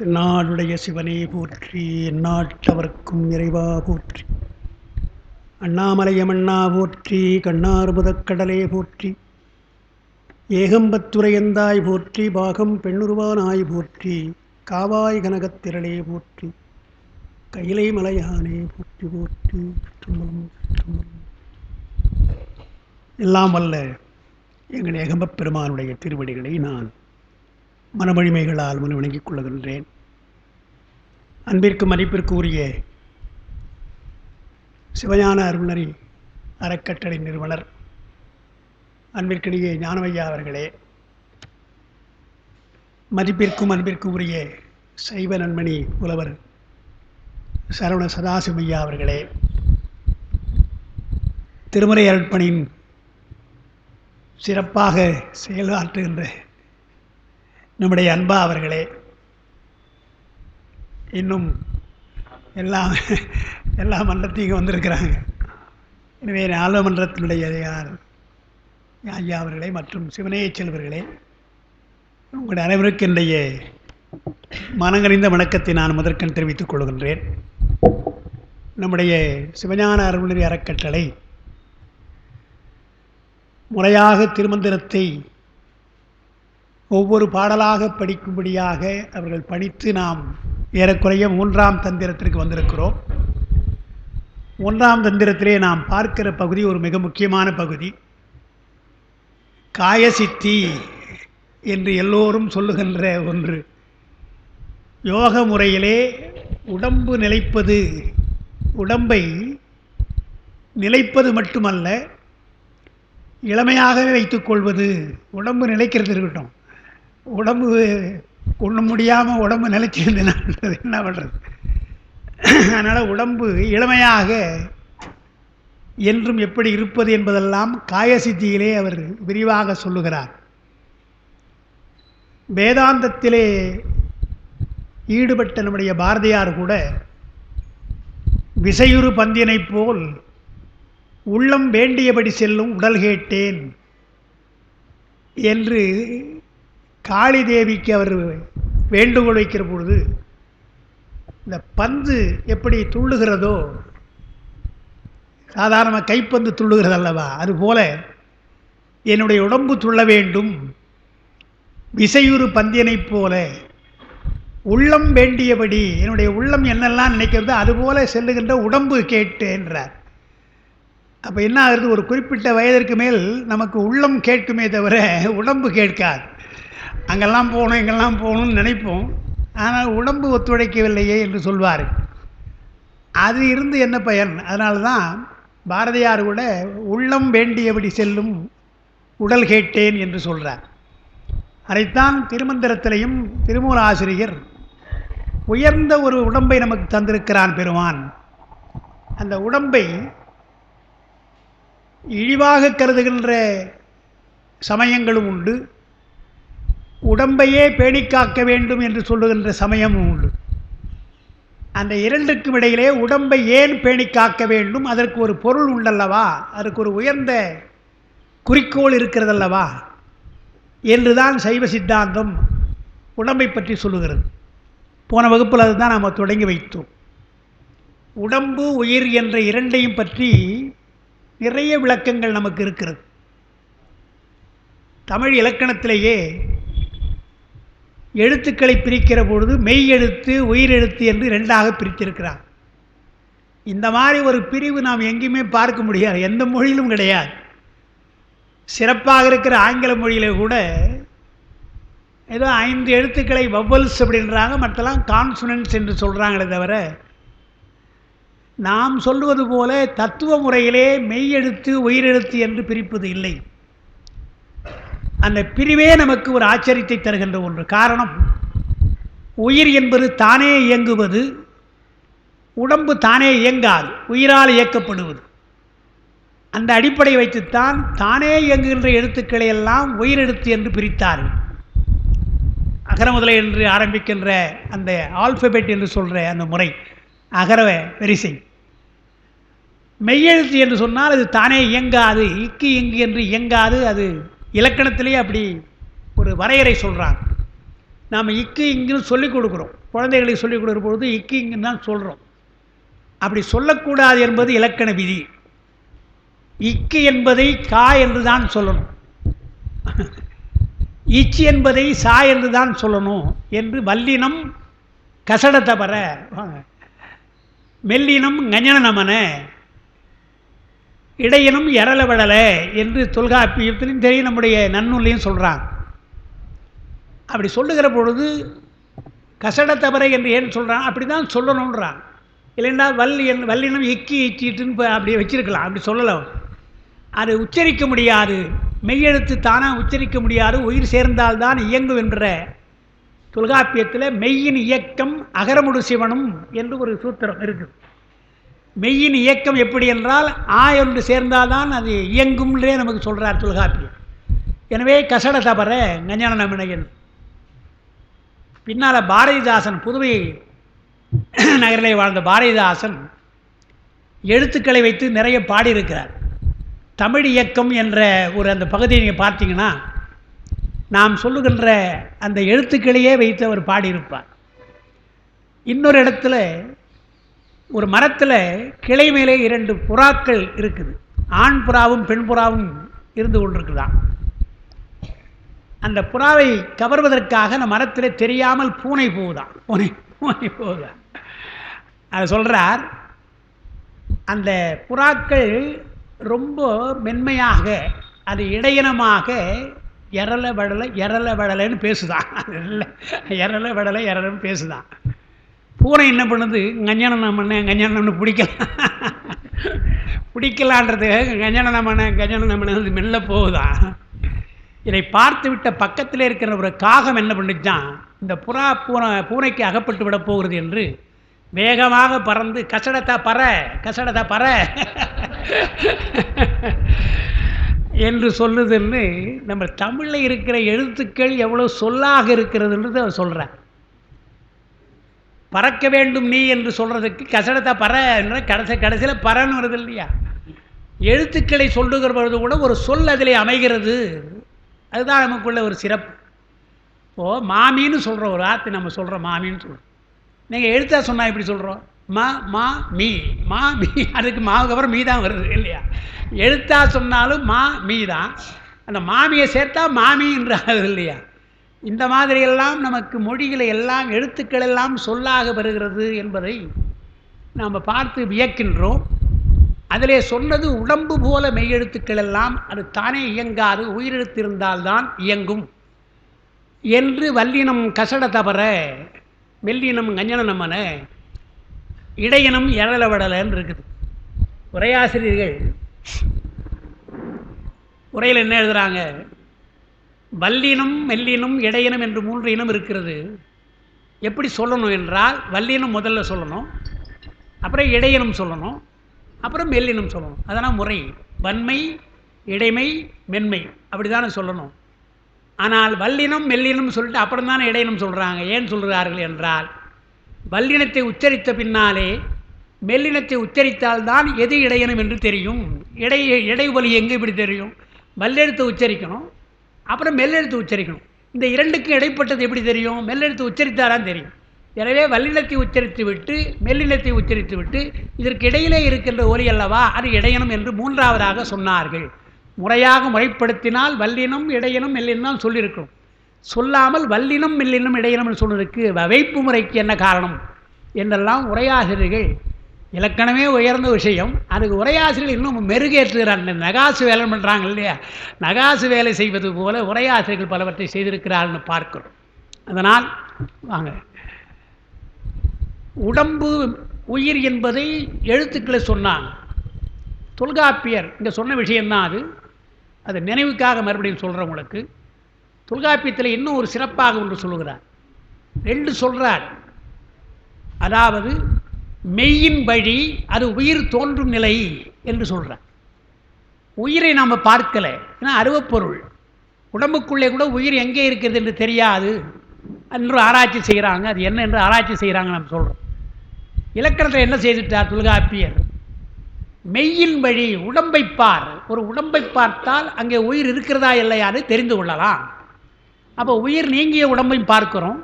தென்னாடுடைய சிவனே போற்றி, எந்நாட்டவர்க்கும் இறைவா போற்றி. அண்ணாமலையமண்ணா போற்றி, கண்ணார்முதக்கடலே போற்றி. ஏகம்பத்துரையந்தாய் போற்றி, பாகம் பெண்ணுருவானாய் போற்றி. காவாய் கனகத்திரளே போற்றி, கையிலை மலையானே போற்றி போற்றி. எல்லாம் வல்ல எங்கள் ஏகம்பப் பெருமானுடைய திருவடிகளை நான் மனமொழிமைகளால் முன் வணங்கிக் கொள்ளுகின்றேன். அன்பிற்கு மதிப்பிற்கு உரிய சிவஞான அருள்நெறி அறக்கட்டளை நிறுவனர் அன்பிற்கிடையே ஞானவையா அவர்களே, மதிப்பிற்கும் அன்பிற்கு உரிய சைவ நன்மணி புலவர் சரவண சதாசிவையா அவர்களே, திருமுறை அருட்பணியின் சிறப்பாக செயலாற்றுகின்ற நம்முடைய அன்பா அவர்களே, இன்னும் எல்லா மன்றத்தையும் வந்திருக்கிறாங்க. எனவே நாடாளுமன்றத்தினுடைய ஐயா அவர்களே மற்றும் சிவனேய செல்வர்களே, உங்களுடைய அனைவருக்கு என்னுடைய மனங்கறிந்த வணக்கத்தை நான் முதற்கண் தெரிவித்துக் கொள்கின்றேன். நம்முடைய சிவஞான அருள்நெறி அறக்கட்டளை முறையாக திருமந்திரத்தை ஒவ்வொரு பாடலாக படிக்கும்படியாக அவர்கள் படித்து நாம் ஏறக்குறைய 3ஆம் தந்திரத்திற்கு வந்திருக்கிறோம். 1ஆம் தந்திரத்திலே நாம் பார்க்கிற பகுதி ஒரு மிக முக்கியமான பகுதி. காயசித்தி என்று எல்லோரும் சொல்லுகின்ற ஒன்று. யோக முறையிலே உடம்பு நிலைப்பது, உடம்பை நிலைப்பது மட்டுமல்ல, இளமையாகவே வைத்துக்கொள்வது. உடம்பு நிலைக்கிறது இருக்கட்டும், உடம்பு ஒன்றும் முடியாமல் உடம்பு நிலைச்சிருந்தது என்ன பண்ணுறது? அதனால் உடம்பு இளமையாக என்றும் எப்படி இருப்பது என்பதெல்லாம் காயசித்தியிலே அவர் விரிவாக சொல்லுகிறார். வேதாந்தத்திலே ஈடுபட்ட நம்முடைய பாரதியார் கூட விசையுறு பந்தியனைப் போல் உள்ளம் வேண்டியபடி செல்லும் உடல் கேட்டேன் என்று காளி தேவிக்கு அவர் வேண்டுகோள் வைக்கிற பொழுது, இந்த பந்து எப்படி துள்ளுகிறதோ, சாதாரண கைப்பந்து துள்ளுகிறது அல்லவா, அதுபோல என்னுடைய உடம்பு துள்ள வேண்டும், விசையுறு பந்தியனைப் போல உள்ளம் வேண்டியபடி, என்னுடைய உள்ளம் என்னெல்லாம் நினைக்கிறதோ அதுபோல செல்லுகின்ற உடம்பு கேட்டேன்றார். அப்போ என்ன ஆகுது? ஒரு குறிப்பிட்ட வயதிற்கு மேல் நமக்கு உள்ளம் கேட்குமே தவிர உடம்பு கேட்காது. அங்கெல்லாம் போகணும் இங்கெல்லாம் போகணும்னு நினைப்போம், ஆனால் உடம்பு ஒத்துழைக்கவில்லையே என்று சொல்வார். அது இருந்து என்ன பயன்? அதனால தான் பாரதியார் கூட உள்ளம் வேண்டியபடி செல்லும் உடல் கேட்டேன் என்று சொல்கிறார். அதைத்தான் திருமந்திரத்திலையும் திருமூல ஆசிரியர் உயர்ந்த ஒரு உடம்பை நமக்கு தந்திருக்கிறான் பெருமான். அந்த உடம்பை இழிவாக கருதுகின்ற சமயங்களும் உண்டு, உடம்பையே பேணி காக்க வேண்டும் என்று சொல்லுகின்ற சமயமும் உண்டு. அந்த இரண்டுக்கும் இடையிலே உடம்பை ஏன் பேணி காக்க வேண்டும், அதற்கு ஒரு பொருள் உண்டல்லவா, அதற்கு ஒரு உயர்ந்த குறிக்கோள் இருக்கிறதல்லவா என்றுதான் சைவ சித்தாந்தம் உடம்பை பற்றி சொல்லுகிறது. போன வகுப்பில் அதுதான் நாம் தொடங்கி வைத்தோம். உடம்பு உயிர் என்ற இரண்டையும் பற்றி நிறைய விளக்கங்கள் நமக்கு இருக்கிறது. தமிழ் இலக்கணத்திலேயே எழுத்துக்களை பிரிக்கிற பொழுது மெய் எழுத்து உயிர் எழுத்து என்று 2ஆக பிரித்திருக்கிறார். இந்த மாதிரி ஒரு பிரிவு நாம் எங்கேயுமே பார்க்க முடியாது, எந்த மொழியிலும் கிடையாது. சிறப்பாக இருக்கிற ஆங்கில மொழியில் கூட ஏதோ 5 எழுத்துக்களை வவ்வல்ஸ் அப்படின்றாங்க, மற்றெல்லாம் கான்சனன்ஸ் என்று சொல்கிறாங்களே தவிர, நாம் சொல்லுவது போல தத்துவ முறையிலே மெய் எழுத்து உயிரெழுத்து என்று பிரிப்பது இல்லை. அந்த பிரிவே நமக்கு ஒரு ஆச்சரியத்தை தருகின்ற ஒன்று. காரணம், உயிர் என்பது தானே இயங்குவது, உடம்பு தானே இயங்காது, உயிரால் இயக்கப்படுவது. அந்த அடிப்படை வைத்துத்தான் தானே இயங்குகின்ற எழுத்துக்களை எல்லாம் உயிரெழுத்து என்று பிரித்தார்கள். அகர முதலை என்று ஆரம்பிக்கின்ற அந்த ஆல்பபெட் என்று சொல்கிற அந்த முறை, அகர வரிசை. மெய்யெழுத்து என்று சொன்னால் அது தானே இயங்காது, இக்கு இங்கு என்று இயங்காது. அது இலக்கணத்திலே அப்படி ஒரு வரையறை சொல்கிறாங்க. நாம் இக்கு இங்குன்னு சொல்லிக் கொடுக்குறோம். குழந்தைகளுக்கு சொல்லிக் கொடுக்குற பொழுது இக்கு இங்குன்னு தான் சொல்கிறோம். அப்படி சொல்லக்கூடாது என்பது இலக்கண விதி. இக்கு என்பதை கா என்று தான் சொல்லணும், இச்சு என்பதை சா என்று தான் சொல்லணும் என்று வல்லினம் கசட தபர, மெல்லினம் கஞ்சன நமன, இடையினம் எரள வடல என்று தொல்காப்பியத்திலும் தெரியும், நம்முடைய நன்னூல்லையும் சொல்கிறாங்க. அப்படி சொல்லுகிற பொழுது கசட தபரை என்று ஏன் சொல்கிறான், அப்படி தான் சொல்லணுன்றான். இல்லைன்னா வல்லினம் இக்கி இச்சிட்டுன்னு அப்படி வச்சிருக்கலாம், அப்படி சொல்லலாம். அது உச்சரிக்க முடியாது, மெய்யெழுத்து தானாக உச்சரிக்க முடியாது, உயிர் சேர்ந்தால்தான் இயங்கும் என்ற தொல்காப்பியத்தில் மெய்யின் இயக்கம் அகரமுடு சிவனும் என்று ஒரு சூத்திரம் இருக்குது. மெய்யின் இயக்கம் எப்படி என்றால் ஆ என்று சேர்ந்தால்தான் அது இயங்கும்ன்றே நமக்கு சொல்கிறார் தொல்காப்பியம். எனவே கசட தபர கஞ்சன நமனையன். பின்னால் பாரதிதாசன், புதுவை நகரிலே வாழ்ந்த பாரதிதாசன் எழுத்துக்களை வைத்து நிறைய பாடியிருக்கிறார். தமிழ் இயக்கம் என்ற ஒரு அந்த பகுதியை நீங்கள் பார்த்தீங்கன்னா நாம் சொல்லுகின்ற அந்த எழுத்துக்களையே வைத்து அவர் பாடியிருப்பார். இன்னொரு இடத்துல ஒரு மரத்தில் கிளை மேலே 2 புறாக்கள் இருக்குது, ஆண் புறாவும் பெண் புறாவும் இருந்து கொண்டிருக்குதான். அந்த புறாவை கவர்வதற்காக அந்த மரத்தில் தெரியாமல் பூனை போகுதான், பூனை போகுதான். அதை சொல்கிறார், அந்த புறாக்கள் ரொம்ப மென்மையாக அது இடையினமாக எரள வடலைன்னு பேசுதான். எரள வடலை எரலன்னு பேசுதான். பூனை என்ன பண்ணுது, கஞ்சனம்னு பிடிக்கலான்றது கஞ்சனம்னு மெல்ல போகுதான். இதை பார்த்து விட்ட பக்கத்தில் இருக்கிற ஒரு காகம் என்ன பண்ணிச்சான், இந்த பூனைக்கு அகப்பட்டு விட போகிறது என்று வேகமாக பறந்து கசடத்தா பற என்று சொல்லுதுன்னு நம்ம தமிழில் இருக்கிற எழுத்துக்கள் எவ்வளோ சொல்லாக இருக்கிறதுன்றது அவர் சொல்கிறார். பறக்க வேண்டும் நீ என்று சொல்கிறதுக்கு கசடத்தா பற என்ற கடைசியில் பறன்னு வருது இல்லையா. எழுத்துக்களை சொல்லுகிற பொழுது கூட ஒரு சொல் அதிலே அமைகிறது, அதுதான் நமக்குள்ள ஒரு சிறப்பு. இப்போது மாமின்னு சொல்கிற ஒரு ஆற்று நம்ம சொல்கிறோம், மாமின்னு சொல்கிறோம். நீங்கள் எழுத்தா சொன்னால் எப்படி சொல்கிறோம், மா மீ, அதுக்கு மாவுக்கு அப்புறம் மீ தான் வருது இல்லையா. எழுத்தா சொன்னாலும் மீ தான், அந்த மாமியை சேர்த்தா மாமி என்று ஆகுது இல்லையா. இந்த மாதிரியெல்லாம் நமக்கு மொழிகளை எல்லாம் எழுத்துக்கள் எல்லாம் சொல்லாக வருகிறது என்பதை நாம் பார்த்து வியக்கின்றோம். அதிலே சொன்னது உடம்பு போல மெய்யெழுத்துக்கள் எல்லாம் அது தானே இயங்காது, உயிரெழுத்து இருந்தால்தான் இயங்கும் என்று வல்லினம் கசட தபர, மெல்லினம் கஞ்சன நமன, இடையினம் எழல வடலன்னு இருக்குது. உரையாசிரியர்கள் உரையில் என்ன எழுதுகிறாங்க, வல்லினம் மெல்லினம் இடையினம் என்று 3 இனம் இருக்கிறது. எப்படி சொல்லணும் என்றால் வல்லினம் முதல்ல சொல்லணும், அப்புறம் இடையினம் சொல்லணும், அப்புறம் மெல்லினம் சொல்லணும். அதனால் முறை வன்மை இடைமை மென்மை அப்படி தானே சொல்லணும். ஆனால் வல்லினம் மெல்லினம் சொல்லிட்டு அப்புறம் தானே இடையினம் சொல்கிறாங்க. ஏன் சொல்கிறார்கள் என்றால் வல்லினத்தை உச்சரித்த பின்னாலே மெல்லினத்தை உச்சரித்தால்தான் எது இடையினம் என்று தெரியும். இடைவெளி எங்கே இப்படி தெரியும், வல்லெழுத்தை உச்சரிக்கணும் அப்புறம் மெல்லெழுத்து உச்சரிக்கணும். இந்த 2க்கும் இடைப்பட்டது எப்படி தெரியும், மெல்லெழுத்து உச்சரித்தாதான் தெரியும். எனவே வல்லினத்தை உச்சரித்து விட்டு மெல்லினத்தை உச்சரித்து விட்டு இதற்கு இடையிலே இருக்கின்ற ஒலி அல்லவா அது இடையினம் என்று 3ஆவதாக சொன்னார்கள். முறையாக முறைப்படுத்தினால் வல்லினம் இடையினம் மெல்லினம் சொல்லியிருக்கணும். சொல்லாமல் வல்லினம் மெல்லினம் இடையினம் சொல்வதற்கு வைப்பு முறைக்கு என்ன காரணம் என்றெல்லாம் உரையாசிரியர்கள், இலக்கணமே உயர்ந்த விஷயம், அதுக்கு உரையாசிரியர்கள் இன்னும் மெருகேற்றுகிறாங்க. நகாசு வேலை பண்ணுறாங்க இல்லையா, நகாசு வேலை செய்வது போல உரையாசிரியர்கள் பலவற்றை செய்திருக்கிறார்கள்னு பார்க்கிறோம். அதனால் வாங்க, உடம்பு உயிர் என்பதை எழுத்துக்களை சொன்னாங்க. தொல்காப்பியர் இங்கே சொன்ன விஷயம்தான் அது நினைவுக்காக மறுபடியும் சொல்கிறவங்களுக்கு. தொல்காப்பியத்தில் இன்னும் ஒரு சிறப்பாக ஒன்று சொல்லுகிறார், 2 சொல்கிறார். அதாவது மெய்யின் வழி அது உயிர் தோன்றும் நிலை என்று சொல்கிறார். உயிரை நாம் பார்க்கலை, ஏன்னா அருவப்பொருள், உடம்புக்குள்ளே கூட உயிர் எங்கே இருக்கிறது என்று தெரியாது என்று ஆராய்ச்சி செய்கிறாங்க. அது என்ன என்று ஆராய்ச்சி செய்கிறாங்க நம்ம சொல்கிறோம். இலக்கணத்தில் என்ன செய்துட்டார் தொல்காப்பியர், மெய்யின் வழி உடம்பை பார், ஒரு உடம்பை பார்த்தால் அங்கே உயிர் இருக்கிறதா இல்லையான்னு தெரிந்து கொள்ளலாம். அப்போ உயிர் நீங்கிய உடம்பையும் பார்க்கிறோம்,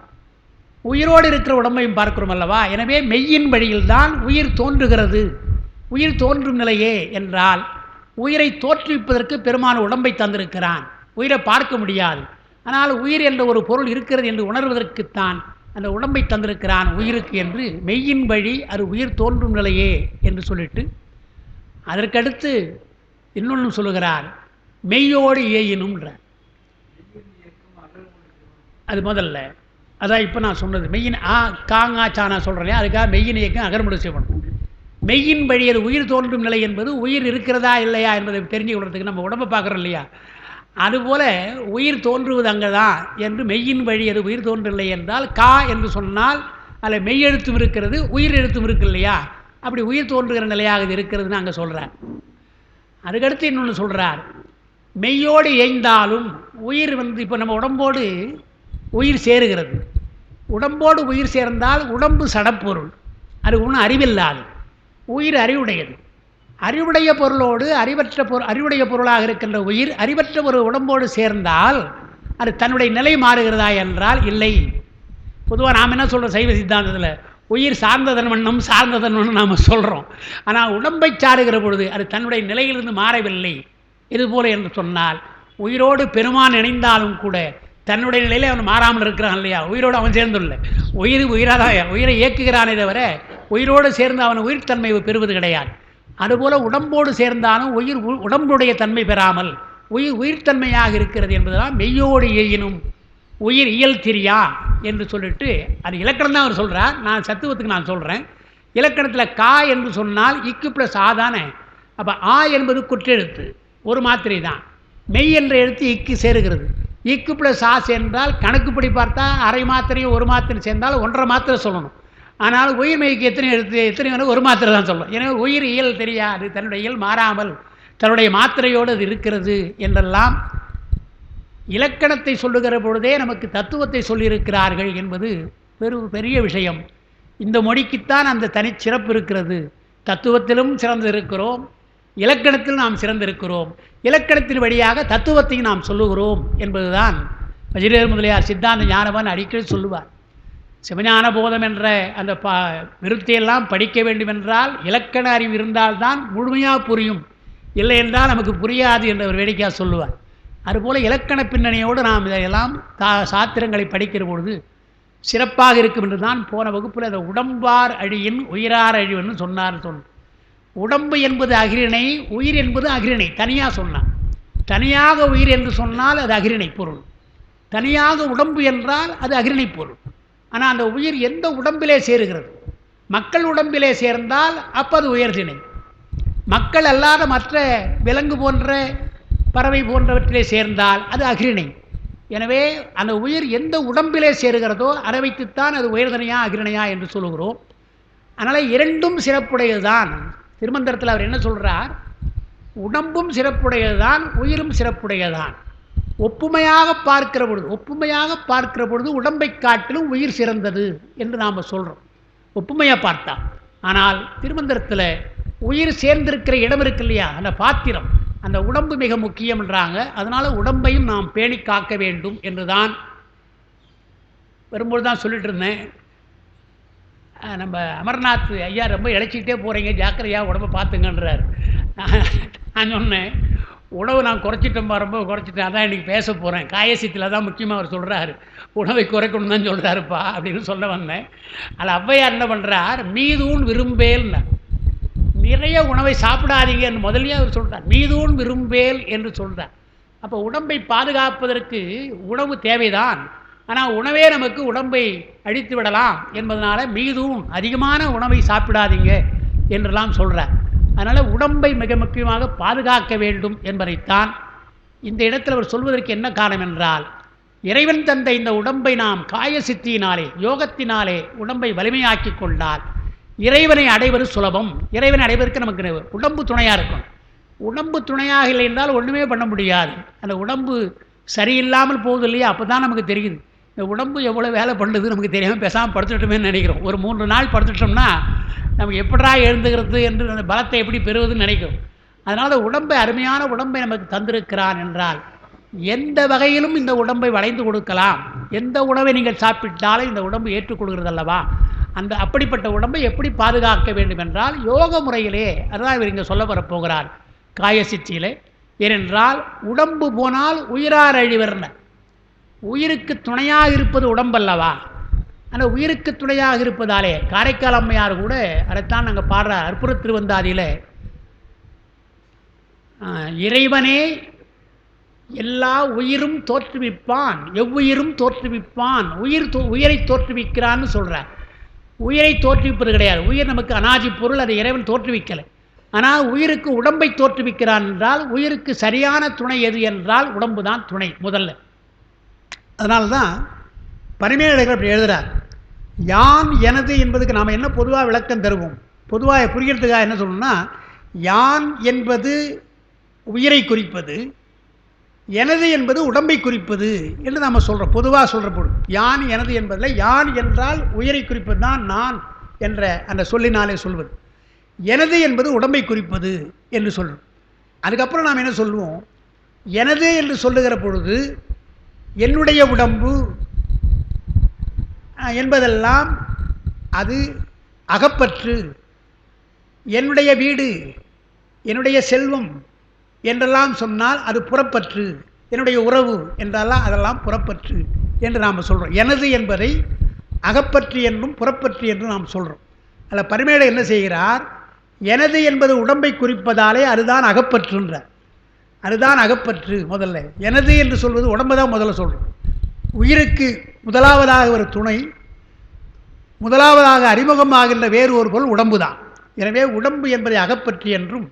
உயிரோடு இருக்கிற உடம்பையும் பார்க்கிறோம் அல்லவா. எனவே மெய்யின் வழியில்தான் உயிர் தோன்றுகிறது. உயிர் தோன்றும் நிலையே என்றால் உயிரை தோற்றுவிப்பதற்கு பெருமான உடம்பை தந்திருக்கிறான். உயிரை பார்க்க முடியாது, ஆனால் உயிர் என்ற ஒரு பொருள் இருக்கிறது என்று உணர்வதற்குத்தான் அந்த உடம்பை தந்திருக்கிறான் உயிருக்கு என்று மெய்யின் வழி அது உயிர் தோன்றும் நிலையே என்று சொல்லிட்டு அதற்கடுத்து இன்னொன்று சொல்லுகிறார், மெய்யோடு ஏயினும்ன்றார். அது முதல்ல அதான் இப்போ நான் சொன்னது மெய்யின் காங்காச்சா நான் சொல்கிறேன். அதுக்காக மெய்யின் இயக்கம் அகர்முறை செய்யணும். மெய்யின் வழி அது உயிர் தோன்றும் நிலை என்பது உயிர் இருக்கிறதா இல்லையா என்பதை தெரிஞ்சு கொள்றதுக்கு நம்ம உடம்பை பார்க்குறோம் இல்லையா, அதுபோல் உயிர் தோன்றுவது அங்கே தான் என்று மெய்யின் வழி அது உயிர் தோன்றவில்லை என்றால் கா என்று சொன்னால் அதில் மெய் எழுத்தும் இருக்கிறது உயிர் எழுத்தும் இருக்கு இல்லையா, அப்படி உயிர் தோன்றுகிற நிலையாக இது இருக்கிறதுன்னு அங்கே சொல்கிறார். அதுக்கடுத்து இன்னொன்று சொல்கிறார், மெய்யோடு ஏய்ந்தாலும் உயிர் இப்போ நம்ம உடம்போடு உயிர் சேருகிறது. உடம்போடு உயிர் சேர்ந்தால் உடம்பு சடப்பொருள், அது ஒன்றும் அறிவில்லாது. உயிர் அறிவுடையது. அறிவுடைய பொருளோடு அறிவுடைய பொருளாக இருக்கின்ற உயிர் அறிவற்ற ஒரு உடம்போடு சேர்ந்தால் அது தன்னுடைய நிலை மாறுகிறதா என்றால் இல்லை. பொதுவாக நாம் என்ன சொல்கிறோம் சைவ சித்தாந்தத்தில், உயிர் சார்ந்ததன் வண்ணம் சார்ந்ததன் வண்ணம் நாம் சொல்கிறோம். ஆனால் உடம்பை சாருகிற பொழுது அது தன்னுடைய நிலையிலிருந்து மாறவில்லை. இதுபோல் என்று சொன்னால் உயிரோடு பெருமான் இணைந்தாலும் கூட தன்னுடைய நிலையில் அவன் மாறாமல் இருக்கிறான் இல்லையா, உயிரோடு அவன் சேர்ந்துள்ள உயிராக தான் உயிரை இயக்குகிறானே தவிர உயிரோடு சேர்ந்து அவன் உயிர்த்தன்மை பெறுவது கிடையாது. அதுபோல் உடம்போடு சேர்ந்தாலும் உயிர் உடம்புடைய தன்மை பெறாமல் உயிர்த்தன்மையாக இருக்கிறது என்பதெல்லாம் மெய்யோடு ஏயினும் உயிர் இயல் திரியா என்று சொல்லிட்டு அது இலக்கணம் தான் அவர் சொல்கிறார். நான் சத்துவத்துக்கு நான் சொல்கிறேன். இலக்கணத்தில் கா என்று சொன்னால் இக்கு ப்ளஸ் ஆ தானே. அப்போ ஆ என்பது குற்றெழுத்து, ஒரு மாத்திரை தான். மெய் என்ற எழுத்து இக்கு சேருகிறது. இக்கு ப்ளஸ் ஆ சேர்ந்தால் கணக்குப்படி பார்த்தா அரை மாத்திரையும் ஒரு மாத்திரை சேர்ந்தால் 1.5 மாத்திரை சொல்லணும். ஆனால் உயிர் மெய்க்கு எத்தனை எழுத்து எத்தனை ஒரு மாத்திரை தான் சொல்லணும். எனவே உயிர் இயல் தெரியாது, தன்னுடைய இயல் மாறாமல் தன்னுடைய மாத்திரையோடு அது இருக்கிறது என்றெல்லாம் இலக்கணத்தை சொல்லுகிற பொழுதே நமக்கு தத்துவத்தை சொல்லியிருக்கிறார்கள் என்பது பெரிய விஷயம். இந்த மொழிக்குத்தான் அந்த தனிச்சிறப்பு இருக்கிறது. தத்துவத்திலும் சிறந்திருக்கிறோம், இலக்கணத்தில் நாம் சிறந்திருக்கிறோம். இலக்கணத்தின் வழியாக தத்துவத்தையும் நாம் சொல்லுகிறோம் என்பதுதான் வஜிரேர் முதலியார் சித்தாந்த ஞானவன் அடிக்கடி சொல்லுவார். சிவஞான போதம் என்ற அந்த விருத்தியெல்லாம் படிக்க வேண்டுமென்றால் இலக்கண அறிவு இருந்தால்தான் முழுமையாக புரியும், இல்லை என்றால் நமக்கு புரியாது என்று அவர் வேடிக்கையாக சொல்லுவார். அதுபோல் இலக்கண பின்னணியோடு நாம் இதையெல்லாம் சாத்திரங்களை படிக்கிற பொழுது சிறப்பாக இருக்கும் என்று தான் போன வகுப்பில் அதை உடம்பார் அழியின் உயிரார் அழிவுன்னு சொன்னார். உடம்பு என்பது அகிரிணை, உயிர் என்பது அகிரிணை தனியாக சொன்னான். தனியாக உயிர் என்று சொன்னால் அது அகிரிணை பொருள், தனியாக உடம்பு என்றால் அது அகிரிணை பொருள். ஆனால் அந்த உயிர் எந்த உடம்பிலே சேருகிறது, மக்கள் உடம்பிலே சேர்ந்தால் அப்போ அது உயர்திணை. மக்கள் அல்லாத மற்ற விலங்கு போன்ற பறவை போன்றவற்றிலே சேர்ந்தால் அது அகிரிணை. எனவே அந்த உயிர் எந்த உடம்பிலே சேருகிறதோ அதை வைத்துத்தான் அது உயர்தனையா அகிரிணையா என்று சொல்லுகிறோம். அதனால் இரண்டும் சிறப்புடையது தான். திருமந்திரத்தில் அவர் என்ன சொல்கிறார், உடம்பும் சிறப்புடையது தான் உயிரும் சிறப்புடையதான். ஒப்புமையாக பார்க்கிற பொழுது உடம்பை காட்டிலும் உயிர் சிறந்தது என்று நாம் சொல்கிறோம், ஒப்புமையாக பார்த்தா. ஆனால் திருமந்திரத்தில் உயிர் சேர்ந்திருக்கிற இடம் இருக்கு இல்லையா, அந்த பாத்திரம், அந்த உடம்பு மிக முக்கியம் என்றாங்க. அதனால் உடம்பையும் நாம் பேணி காக்க வேண்டும் என்று தான் வரும்போது தான் சொல்லிட்டு இருந்தேன். நம்ம அமர்நாத் ஐயா ரொம்ப இழைச்சிக்கிட்டே போகிறீங்க, ஜாக்கிரதையாக உடம்பை பார்த்துங்கன்றார். நான் சொன்னேன், உணவு நான் குறைச்சிட்டேன்பா, ரொம்ப குறைச்சிட்டேன், அதான் இன்றைக்கி பேச போகிறேன். காயசித்தில் தான் முக்கியமாக அவர் சொல்கிறாரு, உணவை குறைக்கணும் தான் சொல்கிறாருப்பா அப்படின்னு சொல்ல வந்தேன். அதில் ஔவையார் என்ன பண்ணுறார், மீதூன் விரும்பேல்னா, நிறைய உணவை சாப்பிடாதீங்க என்று முதலியே அவர் சொல்கிறார். மீதூன் விரும்பேல் என்று சொல்கிறார். அப்போ உடம்பை பாதுகாப்பதற்கு உணவு தேவைதான், ஆனால் உணவே நமக்கு உடம்பை அழித்து விடலாம் என்பதனால மீதூன் அதிகமான உணவை சாப்பிடாதீங்க என்றெல்லாம் சொல்கிறார். அதனால் உடம்பை மிக முக்கியமாக பாதுகாக்க வேண்டும் என்பதைத்தான் இந்த இடத்தில் அவர் சொல்வதற்கு என்ன காரணம் என்றால், இறைவன் தந்த இந்த உடம்பை நாம் காய சித்தியினாலே யோகத்தினாலே உடம்பை வலிமையாக்கி கொண்டால் இறைவனை அடைவது சுலபம். இறைவனை அடைவதற்கு நமக்கு உடம்பு துணையாக இருக்கும். உடம்பு துணையாக இல்லை என்றால் ஒன்றுமே பண்ண முடியாது. அந்த உடம்பு சரியில்லாமல் போகுது இல்லையா, அப்போ தான் நமக்கு தெரியுது இந்த உடம்பு எவ்வளோ வேலை பண்ணுது நமக்கு தெரியாமல் பேசாமல் படுத்துட்டோமே நினைக்கிறோம். ஒரு 3 நாள் படுத்துட்டோம்னா நமக்கு எப்படா எழுந்துகிறது என்று அந்த பலத்தை எப்படி பெறுவதுன்னு நினைக்கிறோம். அதனால் உடம்பை, அருமையான உடம்பை நமக்கு தந்திருக்கிறான் என்றால் எந்த வகையிலும் இந்த உடம்பை வளைந்து கொடுக்கலாம். எந்த உணவை நீங்கள் சாப்பிட்டாலும் இந்த உடம்பு ஏற்றுக்கொள்கிறது அல்லவா? அந்த அப்படிப்பட்ட உடம்பை எப்படி பாதுகாக்க வேண்டும் என்றால் யோக முறையிலே, அதுதான் இவர் இங்கே சொல்ல வரப்போகிறார் காயசித்தியிலே. ஏனென்றால் உடம்பு போனால் உயிரார் அழிவர்ன, உயிருக்கு துணையாக இருப்பது உடம்பல்லவா? அந்த உயிருக்கு துணையாக இருப்பதாலே காரைக்கால் அம்மையார் கூட அதைத்தான் நாங்கள் பாடுற அற்புத திருவந்தாதியில், இறைவனே எல்லா உயிரும் தோற்றுவிப்பான், எவ்வுயிரும் தோற்றுவிப்பான், உயிரை தோற்றுவிக்கிறான்னு சொல்கிறார். உயிரை தோற்றுவிப்பது கிடையாது. உயிர் நமக்கு அனாதி பொருள், அதை இறைவன் தோற்றுவிக்கலை. ஆனால் உயிருக்கு உடம்பை தோற்றுவிக்கிறான் என்றால் உயிருக்கு சரியான துணை எது என்றால் உடம்பு தான் துணை முதல்ல. அதனால்தான் பரிமேலழகர் அப்படி எழுதுகிறார். யான் எனது என்பதுக்கு நாம் என்ன பொதுவாக விளக்கம் தருவோம்? பொதுவாக புரிகிறதுக்காக என்ன சொல்லணும்னா, யான் என்பது உயிரை குறிப்பது, எனது என்பது உடம்பை குறிப்பது என்று நாம் சொல்கிறோம். பொதுவாக சொல்கிற பொழுது யான் எனது என்பதில் யான் என்றால் உயிரை குறிப்பது தான் நான் என்ற அந்த சொல்லினாலே சொல்வது. எனது என்பது உடம்பை குறிப்பது என்று சொல்லும். அதுக்கப்புறம் நாம் என்ன சொல்லுவோம்? எனது என்று சொல்லுகிற பொழுது என்னுடைய உடம்பு என்பதெல்லாம் அது அகப்பற்று, என்னுடைய வீடு, என்னுடைய செல்வம் என்றெல்லாம் சொன்னால் அது புறப்பற்று, என்னுடைய உறவு என்றெல்லாம் அதெல்லாம் புறப்பற்று என்று நாம் சொல்கிறோம். எனது என்பதை அகப்பற்று என்றும் புறப்பற்று என்றும் நாம் சொல்கிறோம். அதில் பரிமேலழகர் என்ன செய்கிறார்? எனது என்பது உடம்பை குறிப்பதாலே அதுதான் அகப்பற்றுன்றார். அதுதான் அகப்பற்று. முதல்ல எனது என்று சொல்வது உடம்பை தான் முதல்ல சொல்கிறோம். உயிருக்கு முதலாவதாக ஒரு துணை, முதலாவதாக அறிமுகமாகின்ற வேறு ஒரு பொருள் உடம்பு தான். எனவே உடம்பு என்பதை அகப்பற்று என்றும்,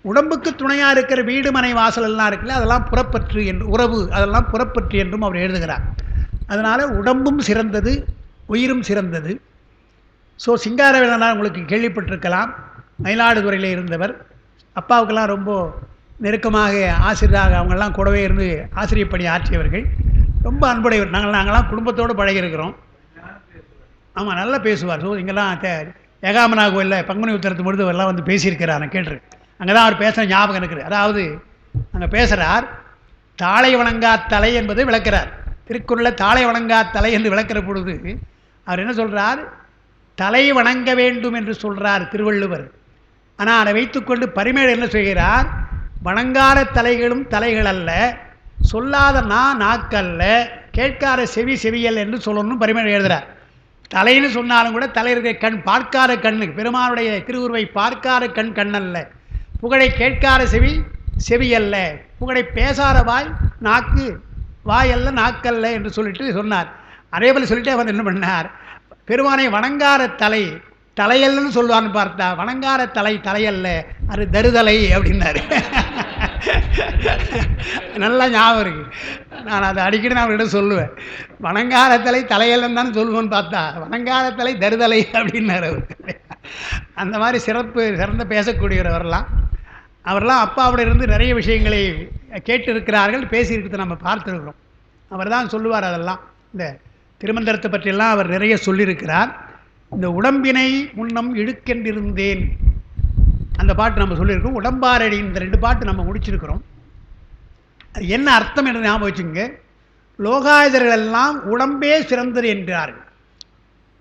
உடம்புக்கு துணையாக இருக்கிற வீடு மனை வாசல் எல்லாம் இருக்குல்ல, அதெல்லாம் புறப்பற்று என்று, உறவு அதெல்லாம் புறப்பற்று என்றும் அவர் எழுதுகிறார். அதனால் உடம்பும் சிறந்தது, உயிரும் சிறந்தது. ஸோ சிங்காரவேலனார் உங்களுக்கு கேள்விப்பட்டிருக்கலாம். மயிலாடுதுறையில் இருந்தவர். அப்பாவுக்கெல்லாம் ரொம்ப நெருக்கமாக ஆசிரியராக அவங்கெல்லாம் கூடவே இருந்து ஆசிரியர் பணி ஆற்றியவர்கள். ரொம்ப அன்புடையவர். நாங்கள்லாம் குடும்பத்தோடு பழகியிருக்கிறோம். ஆமாம், நல்லா பேசுவார். ஸோ இங்கெல்லாம் ஏகாமனா கோயிலில் பங்குனி உத்தரத்து பொழுது எல்லாம் வந்து பேசியிருக்கிறார். நான் கேட்டிருக்கேன். அங்கே தான் அவர் பேசுகிற ஞாபகம் இருக்குது. அதாவது அங்கே பேசுகிறார், தாளை வணங்கா தலை என்பதை விளக்கிறார். திருக்குறளில் தாளை வணங்கா தலை என்று விளக்கிற பொழுது அவர் என்ன சொல்கிறார்? தலை வணங்க வேண்டும் என்று சொல்கிறார் திருவள்ளுவர். ஆனால் அதை வைத்துக்கொண்டு பரிமேலழகர் என்ன செய்கிறார்? வணங்காத தலைகளும் தலைகள் அல்ல, சொல்லாத நாக்கல்ல, கேட்காத செவியல் என்று சொல்லணும் பரிமேலழகர் எழுதுகிறார். தலைன்னு சொன்னாலும் கூட தலை இருக்கிற கண், பார்க்காத கண்ணு, பெருமானுடைய திருவுருவை பார்க்காத கண் அல்ல, புகழை கேட்காத செவியல்ல, புகழை பேசாத நாக்கு, வாயல்ல நாக்கல்ல என்று சொல்லிட்டு சொன்னார். அதே போல் சொல்லிட்டு அவர் என்ன பண்ணார்? பெருமானை வணங்காத தலையல்லன்னு சொல்லுவான்னு பார்த்தா, வணங்காத தலையல்ல, அது தருதலை அப்படின்னாரு. நல்லா ஞாபகம் இருக்கு. நான் அதை அடிக்கடி நான் அவர்கிட்ட சொல்லுவேன். வணங்காத தலையல்லன்னு தானே சொல்லுவேன்னு பார்த்தா வணங்காத தலை தருதலை அப்படின்னாரு அவர். அந்த மாதிரி சிறந்த பேசக்கூடியவர் அவரெல்லாம் அப்பாவோட இருந்து நிறைய விஷயங்களை கேட்டு இருக்கிறார்கள், பேசியிருக்கிறது நம்ம பார்த்துருக்கிறோம். அவர் தான் சொல்லுவார். அதெல்லாம் இந்த திருமந்திரத்தை பற்றியெல்லாம் அவர் நிறைய சொல்லியிருக்கிறார். இந்த உடம்பினை முன்னம் இழுக்கென்றிருந்தேன் அந்த பாட்டு நம்ம சொல்லியிருக்கோம். உடம்பாரடி இந்த 2 பாட்டு நம்ம முடிச்சிருக்கிறோம். அது என்ன அர்த்தம் என்று ஞாபகம் வச்சுங்க. லோகாயுதர்கள் எல்லாம் உடம்பே சிறந்தது என்றார்கள்.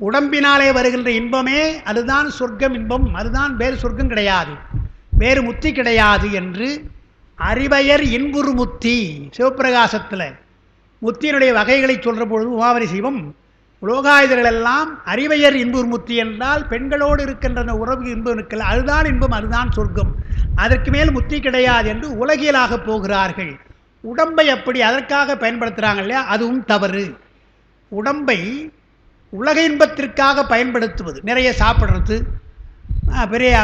உடம்பினாலே வருகின்ற இன்பமே அதுதான் சொர்க்கம் இன்பம், அதுதான் வேறு சொர்க்கம் கிடையாது, வேறு முத்தி கிடையாது என்று அறிவையர் இன்புறு முத்தி சிவப்பிரகாசத்தில் முத்தியினுடைய வகைகளை சொல்கிற பொழுது உமாவரி சிவம் லோகாயுதர்கள் எல்லாம் அறிவையர் இன்புறு முத்தி என்றால் பெண்களோடு இருக்கின்ற அந்த உறவு இன்பம் இருக்கல, அதுதான் இன்பம், அதுதான் சொர்க்கம், அதற்கு மேல் முத்தி கிடையாது என்று உலகியலாக போகிறார்கள். உடம்பை அப்படி அதற்காக பயன்படுத்துகிறாங்க இல்லையா, அதுவும் தவறு. உடம்பை உலக இன்பத்திற்காக பயன்படுத்துவது, நிறைய சாப்பிட்றது, பெரிய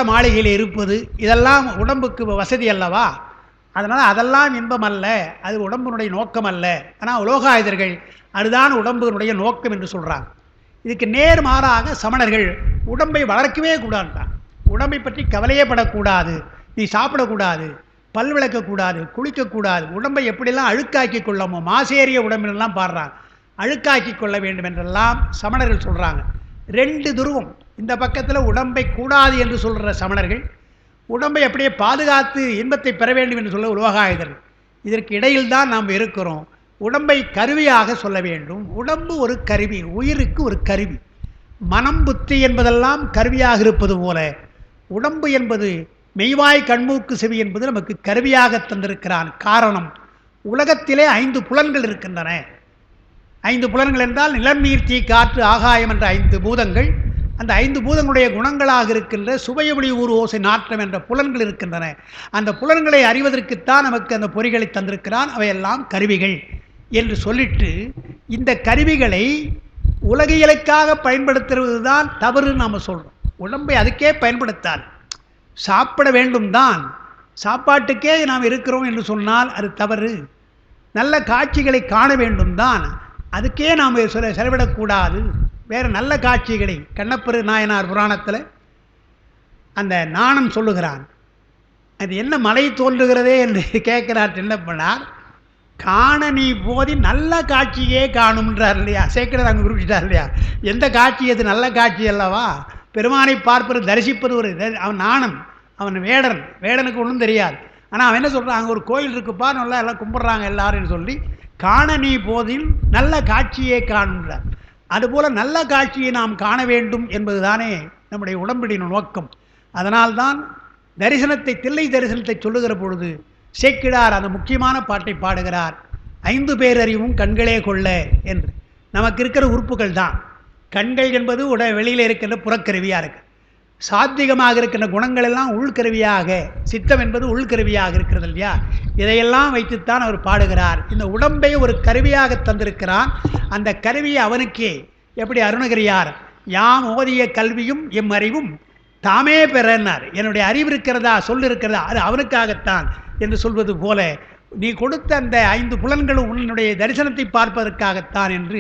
மாளிகையில் இருப்பது, இதெல்லாம் உடம்புக்கு வசதி அல்லவா? அதனால் அதெல்லாம் இன்பம் அல்ல, அது உடம்பினுடைய நோக்கம் அல்ல. ஆனால் உலோகாயுதர்கள் அதுதான் உடம்பினுடைய நோக்கம் என்று சொல்கிறாங்க. இதுக்கு நேர்மாறாக சமணர்கள் உடம்பை வளர்க்கவே கூடாதுதான், உடம்பை பற்றி கவலையே படக்கூடாது, நீ சாப்பிடக்கூடாது, பல் விளக்கக்கூடாது, குளிக்கக்கூடாது, உடம்பை எப்படிலாம் அழுக்காக்கி கொள்ளமோ, மாசேரிய உடம்பினெல்லாம் பாடுறாங்க, அழுக்காக்கி கொள்ள வேண்டும் என்றெல்லாம் சமணர்கள் சொல்கிறாங்க. 2 துருவம். இந்த பக்கத்தில் உடம்பை கூடாது என்று சொல்கிற சமணர்கள், உடம்பை அப்படியே பாதுகாத்து இன்பத்தை பெற வேண்டும் என்று சொல்ல உலோகாயுதர்கள். இதற்கு இடையில் தான் நாம் இருக்கிறோம். உடம்பை கருவியாக சொல்ல வேண்டும். உடம்பு ஒரு கருவி, உயிருக்கு ஒரு கருவி. மனம் புத்தி என்பதெல்லாம் கருவியாக இருப்பது போல உடம்பு என்பது மெய்வாய் கண்மூக்கு செவி என்பது நமக்கு கருவியாக தந்திருக்கிறான். காரணம், உலகத்திலே 5 புலன்கள் இருக்கின்றன. 5 புலன்கள் என்றால் நிலம், நீர், தீ, காற்று, ஆகாயம் என்ற 5 பூதங்கள். அந்த 5 பூதங்களுடைய குணங்களாக இருக்கின்ற சுவையொளி ஊர் ஓசை நாற்றம் என்ற புலன்கள் இருக்கின்றன. அந்த புலன்களை அறிவதற்குத்தான் நமக்கு அந்த பொறிகளை தந்திருக்கிறான். அவையெல்லாம் கருவிகள் என்று சொல்லிட்டு, இந்த கருவிகளை உலகியலுக்காக பயன்படுத்துவது தான் தவறு நாம் சொல்கிறோம். உடம்பை அதுக்கே பயன்படுத்தாது. சாப்பிட வேண்டும் தான், சாப்பாட்டுக்கே நாம் இருக்கிறோம் என்று சொன்னால் அது தவறு. நல்ல காட்சிகளை காண வேண்டும் தான், அதுக்கே நாம் செலவிடக்கூடாது. வேறு நல்ல காட்சிகளை கண்ணப்பெரு நாயனார் புராணத்தில் அந்த நாணம் சொல்லுகிறான். அது என்ன மலை தோன்றுகிறதே என்று கேட்கிறார் சின்னப்பனார். காண நீ போதி நல்ல காட்சியே காணும்ன்றார் இல்லையா, சேக்கிரர் அங்கே குறிப்பிட்டார் இல்லையா. எந்த காட்சி அது நல்ல காட்சி அல்லவா? பெருமானை பார்ப்பது, தரிசிப்பது ஒரு அவன் நாணம், அவன் வேடனுக்கு ஒன்றும் தெரியாது. ஆனால் அவன் என்ன சொல்கிறான், அங்கே ஒரு கோயில் இருக்குப்பா, நல்லா எல்லாம் கும்பிட்றாங்க எல்லாரும் சொல்லி, காண நீ போதில் நல்ல காட்சியே காணுன்றார். அதுபோல் நல்ல காட்சியை நாம் காண வேண்டும் என்பது தானே நம்முடைய உடம்பிடின் நோக்கம். அதனால்தான் தரிசனத்தை, தில்லை தரிசனத்தை சொல்லுகிற பொழுது சேக்கிழார் அந்த முக்கியமான பாட்டை பாடுகிறார். 5 பேரறிவும் கண்களே கொள்ள என்று. நமக்கு இருக்கிற உறுப்புகள் தான் கண்கள் என்பது வெளியில் இருக்கின்ற புறக்கருவியாக இருக்கு. சாத்விகமாக இருக்கின்ற குணங்கள் எல்லாம் உள்கருவியாக, சித்தம் என்பது உள்கருவியாக இருக்கிறது இல்லையா. இதையெல்லாம் வைத்துத்தான் அவர் பாடுகிறார். இந்த உடம்பை ஒரு கருவியாக தந்திருக்கிறான். அந்த கருவியை அவனுக்கே எப்படி அருணகிரியார் யாம் ஓதிய கல்வியும் எம் அறிவும் தாமே பெறனார். என்னுடைய அறிவு இருக்கிறதா, சொல் இருக்கிறதா, அது அவனுக்காகத்தான் என்று சொல்வது போல, நீ கொடுத்த அந்த 5 புலன்களும் உன்னுடைய தரிசனத்தை பார்ப்பதற்காகத்தான் என்று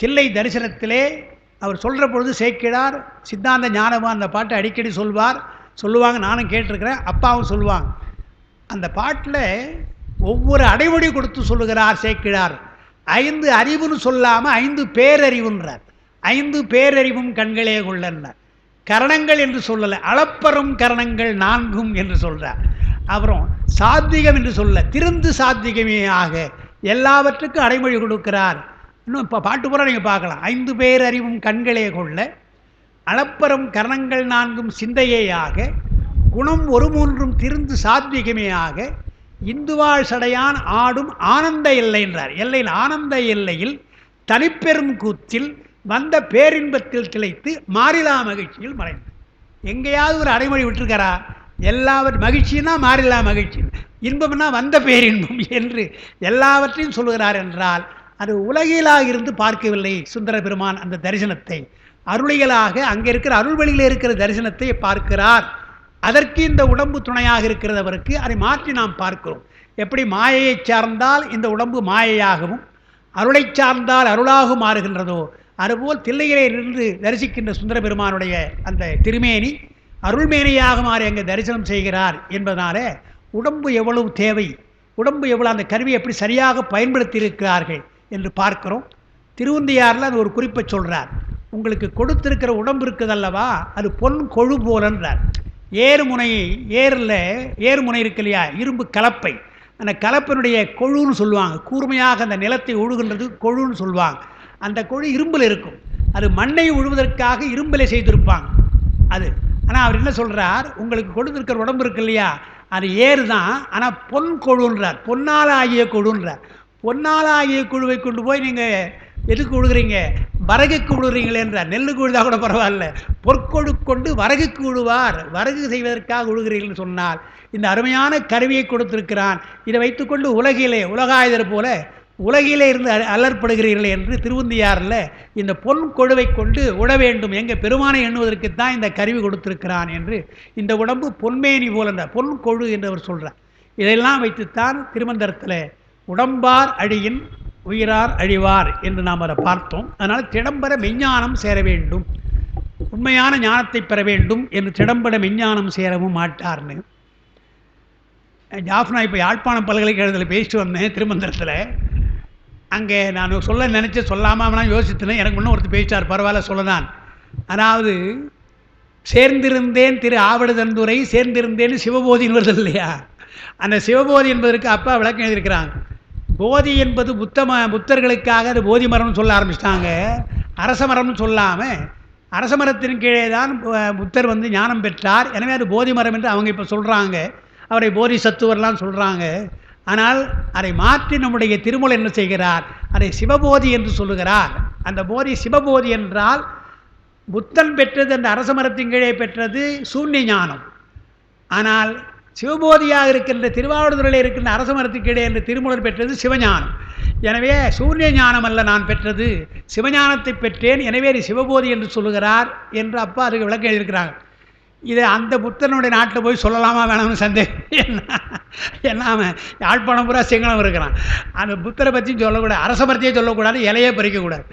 தில்லை தரிசனத்திலே அவர் சொல்கிற பொழுது சேக்கிழார் சித்தாந்த ஞானமாக அந்த பாட்டை அடிக்கடி சொல்லுவாங்க. நானும் கேட்டிருக்கிறேன், அப்பாவும் சொல்லுவாங்க. அந்த பாட்டில் ஒவ்வொரு அடைமொழி கொடுத்து சொல்லுகிறார் சேக்கிழார். 5 அறிவுன்னு சொல்லாமல் 5 பேரறிவுன்றார். 5 பேரறிவும் கண்களே கொள்ளன்னார். கரணங்கள் என்று சொல்லலை, அளப்பரும் கரணங்கள் 4 என்று சொல்கிறார். அப்புறம் சாத்விகம் என்று சொல்ல, திருந்து சாத்விகமே ஆக எல்லாவற்றுக்கும் அடைமொழி கொடுக்கிறார். இன்னும் இப்போ பாட்டு பூரா நீங்கள் பார்க்கலாம். 5 பேரறிவும் கண்களே கொள்ள, அளப்பரும் கரணங்கள் 4 சிந்தையேயாக, குணம் 1 திருந்து சாத்விகமே ஆக, இந்துவாழ் சடையான் ஆடும் ஆனந்த எல்லை என்றார். எல்லையில் ஆனந்த எல்லையில் தனிப்பெரும் கூத்தில் வந்த பேரின்பத்தில் திளைத்து மாறிலா மகிழ்ச்சியில் மறைந்து. எங்கேயாவது ஒரு அடைமொழி விட்டுருக்காரா? மகிழ்ச்சின்னா மாறிலா மகிழ்ச்சி, இன்பம்னா வந்த பேரின்பம் என்று எல்லாவற்றையும் சொல்லுகிறார். என்றால் அது உலகியலாக இருந்து பார்க்கவில்லை சுந்தர பெருமான். அந்த தரிசனத்தை அருளியலாக அங்கே இருக்கிற அருள்வெளியில் இருக்கிற தரிசனத்தை பார்க்கிறார். அதற்கு இந்த உடம்பு துணையாக இருக்கிறது அவருக்கு. அதை மாற்றி நாம் பார்க்கிறோம். எப்படி மாயையை சார்ந்தால் இந்த உடம்பு மாயையாகவும், அருளை சார்ந்தால் அருளாக மாறுகின்றதோ, அதுபோல் தில்லையிலே இருந்து தரிசிக்கின்ற சுந்தர பெருமானுடைய அந்த திருமேனி அருள்மேனியாக மாறி அங்கே தரிசனம் செய்கிறார் என்பதனால உடம்பு எவ்வளவு தேவை, உடம்பு எவ்வளோ, அந்த கருவியை எப்படி சரியாக பயன்படுத்தி இருக்கிறார்கள் என்று பார்க்கிறோம். திருவந்தியாரில் அது ஒரு குறிப்பை சொல்கிறார். உங்களுக்கு கொடுத்திருக்கிற உடம்பு இருக்குதல்லவா, அது பொன் கொழு போலன்றார். ஏறுமுனை இருக்கு இல்லையா, இரும்பு கலப்பை, அந்த கலப்பினுடைய கொழுன்னு சொல்லுவாங்க. கூர்மையாக அந்த நிலத்தை உழுகின்றது கொழுன்னு சொல்லுவாங்க. அந்த கொழு இரும்பில் இருக்கும். அது மண்ணை உழுவதற்காக இரும்பில் செய்திருப்பாங்க அது. ஆனால் அவர் என்ன சொல்கிறார், உங்களுக்கு கொடுத்துருக்கிற உடம்பு இருக்கு இல்லையா, அது ஏறு தான், ஆனால் பொன் கொழுன்றார். பொன்னால் ஆகிய கொழுன்றார். பொன்னால் ஆகிய குழுவை கொண்டு போய் நீங்கள் எதுக்கு விழுகிறீங்க, வரகுக்கு விழுகிறீங்களேன்றார். நெல்லுக்கு விழுதா கூட பரவாயில்ல, பொற்கொழு கொண்டு வரகுக்கு விழுவார், வரகு செய்வதற்காக விழுகிறீர்கள்னு சொன்னால் இந்த அருமையான கருவியை கொடுத்திருக்கிறான். இதை வைத்துக்கொண்டு உலகாயுதர் போல உலகிலே இருந்து அலர்படுகிறீர்கள் என்று திருவந்தியாரில் இந்த பொன் கொழுவை கொண்டு உட வேண்டும், எங்கள் பெருமானை எண்ணுவதற்குத்தான் இந்த கருவி கொடுத்திருக்கிறான் என்று. இந்த உடம்பு பொன்மேனி போல பொன் கொழு என்று அவர் சொல்கிறார். இதெல்லாம் வைத்துத்தான் திருமந்திரத்தில் உடம்பார் அழியின் உயிரார் அழிவார் என்று நாம் அதை பார்த்தோம். அதனால் திடம்பர மெஞ்ஞானம் சேர வேண்டும், உண்மையான ஞானத்தை பெற வேண்டும் என்று திடம்பட மெஞ்ஞானம் சேரவும் மாட்டார்னு ஜாஃப்னா இப்போ யாழ்ப்பாணம் பல்கலைக்கழகத்தில் பேசிட்டு வந்தேன் திருமந்திரத்தில். அங்கே நான் சொல்ல நினச்சி சொல்லாமல் யோசித்தேன். எனக்கு முன்னே ஒருத்தர் பேசிட்டார், பரவாயில்ல சொல்லதான். அதாவது சேர்ந்திருந்தேன் திரு ஆவடுதந்துரை சேர்ந்திருந்தேன்னு சிவபோதின்னு வருது இல்லையா, அந்த சிவபோதி என்பதற்கு அப்பா விளக்கம் எழுதியிருக்கிறாங்க. போதி என்பது புத்தர்களுக்காக அது போதி மரம்னு சொல்ல ஆரம்பிச்சிட்டாங்க. அரச மரம்னு சொல்லாமல் அரச மரத்தின் கீழே தான் புத்தர் வந்து ஞானம் பெற்றார். எனவே அது போதி மரம் என்று அவங்க இப்போ சொல்கிறாங்க. அவரை போதி சத்துவர்லாம் சொல்கிறாங்க. ஆனால் அதை மாற்றி நம்முடைய திருமூலர் என்ன செய்கிறார்? அதை சிவபோதி என்று சொல்லுகிறார். அந்த போதி சிவபோதி என்றால் புத்தன் பெற்றது அந்த அரச மரத்தின் கீழே பெற்றது சூன்ய ஞானம். ஆனால் சிவபோதியாக இருக்கின்ற திருவாவடுதுறையில் இருக்கின்ற அரச மரத்துக்கு இடையே என்று திருமூலர் பெற்றது சிவஞானம். எனவே சூன்ய ஞானம் அல்ல நான் பெற்றது, சிவஞானத்தை பெற்றேன், எனவே சிவபோதி என்று சொல்லுகிறார் என்று அப்பா அதுக்கு விளக்கம் எழுதியிருக்கிறாங்க. இதை அந்த புத்தனுடைய நாட்டில் போய் சொல்லலாமா வேணாம்னு சந்தேகம். என்ன அவன் யாழ்ப்பாணம் பூரா சிங்களம் இருக்கிறான். அந்த புத்தரை பற்றியும் சொல்லக்கூடாது, அரச மரத்தையே சொல்லக்கூடாது, இலையே பறிக்கக்கூடாது.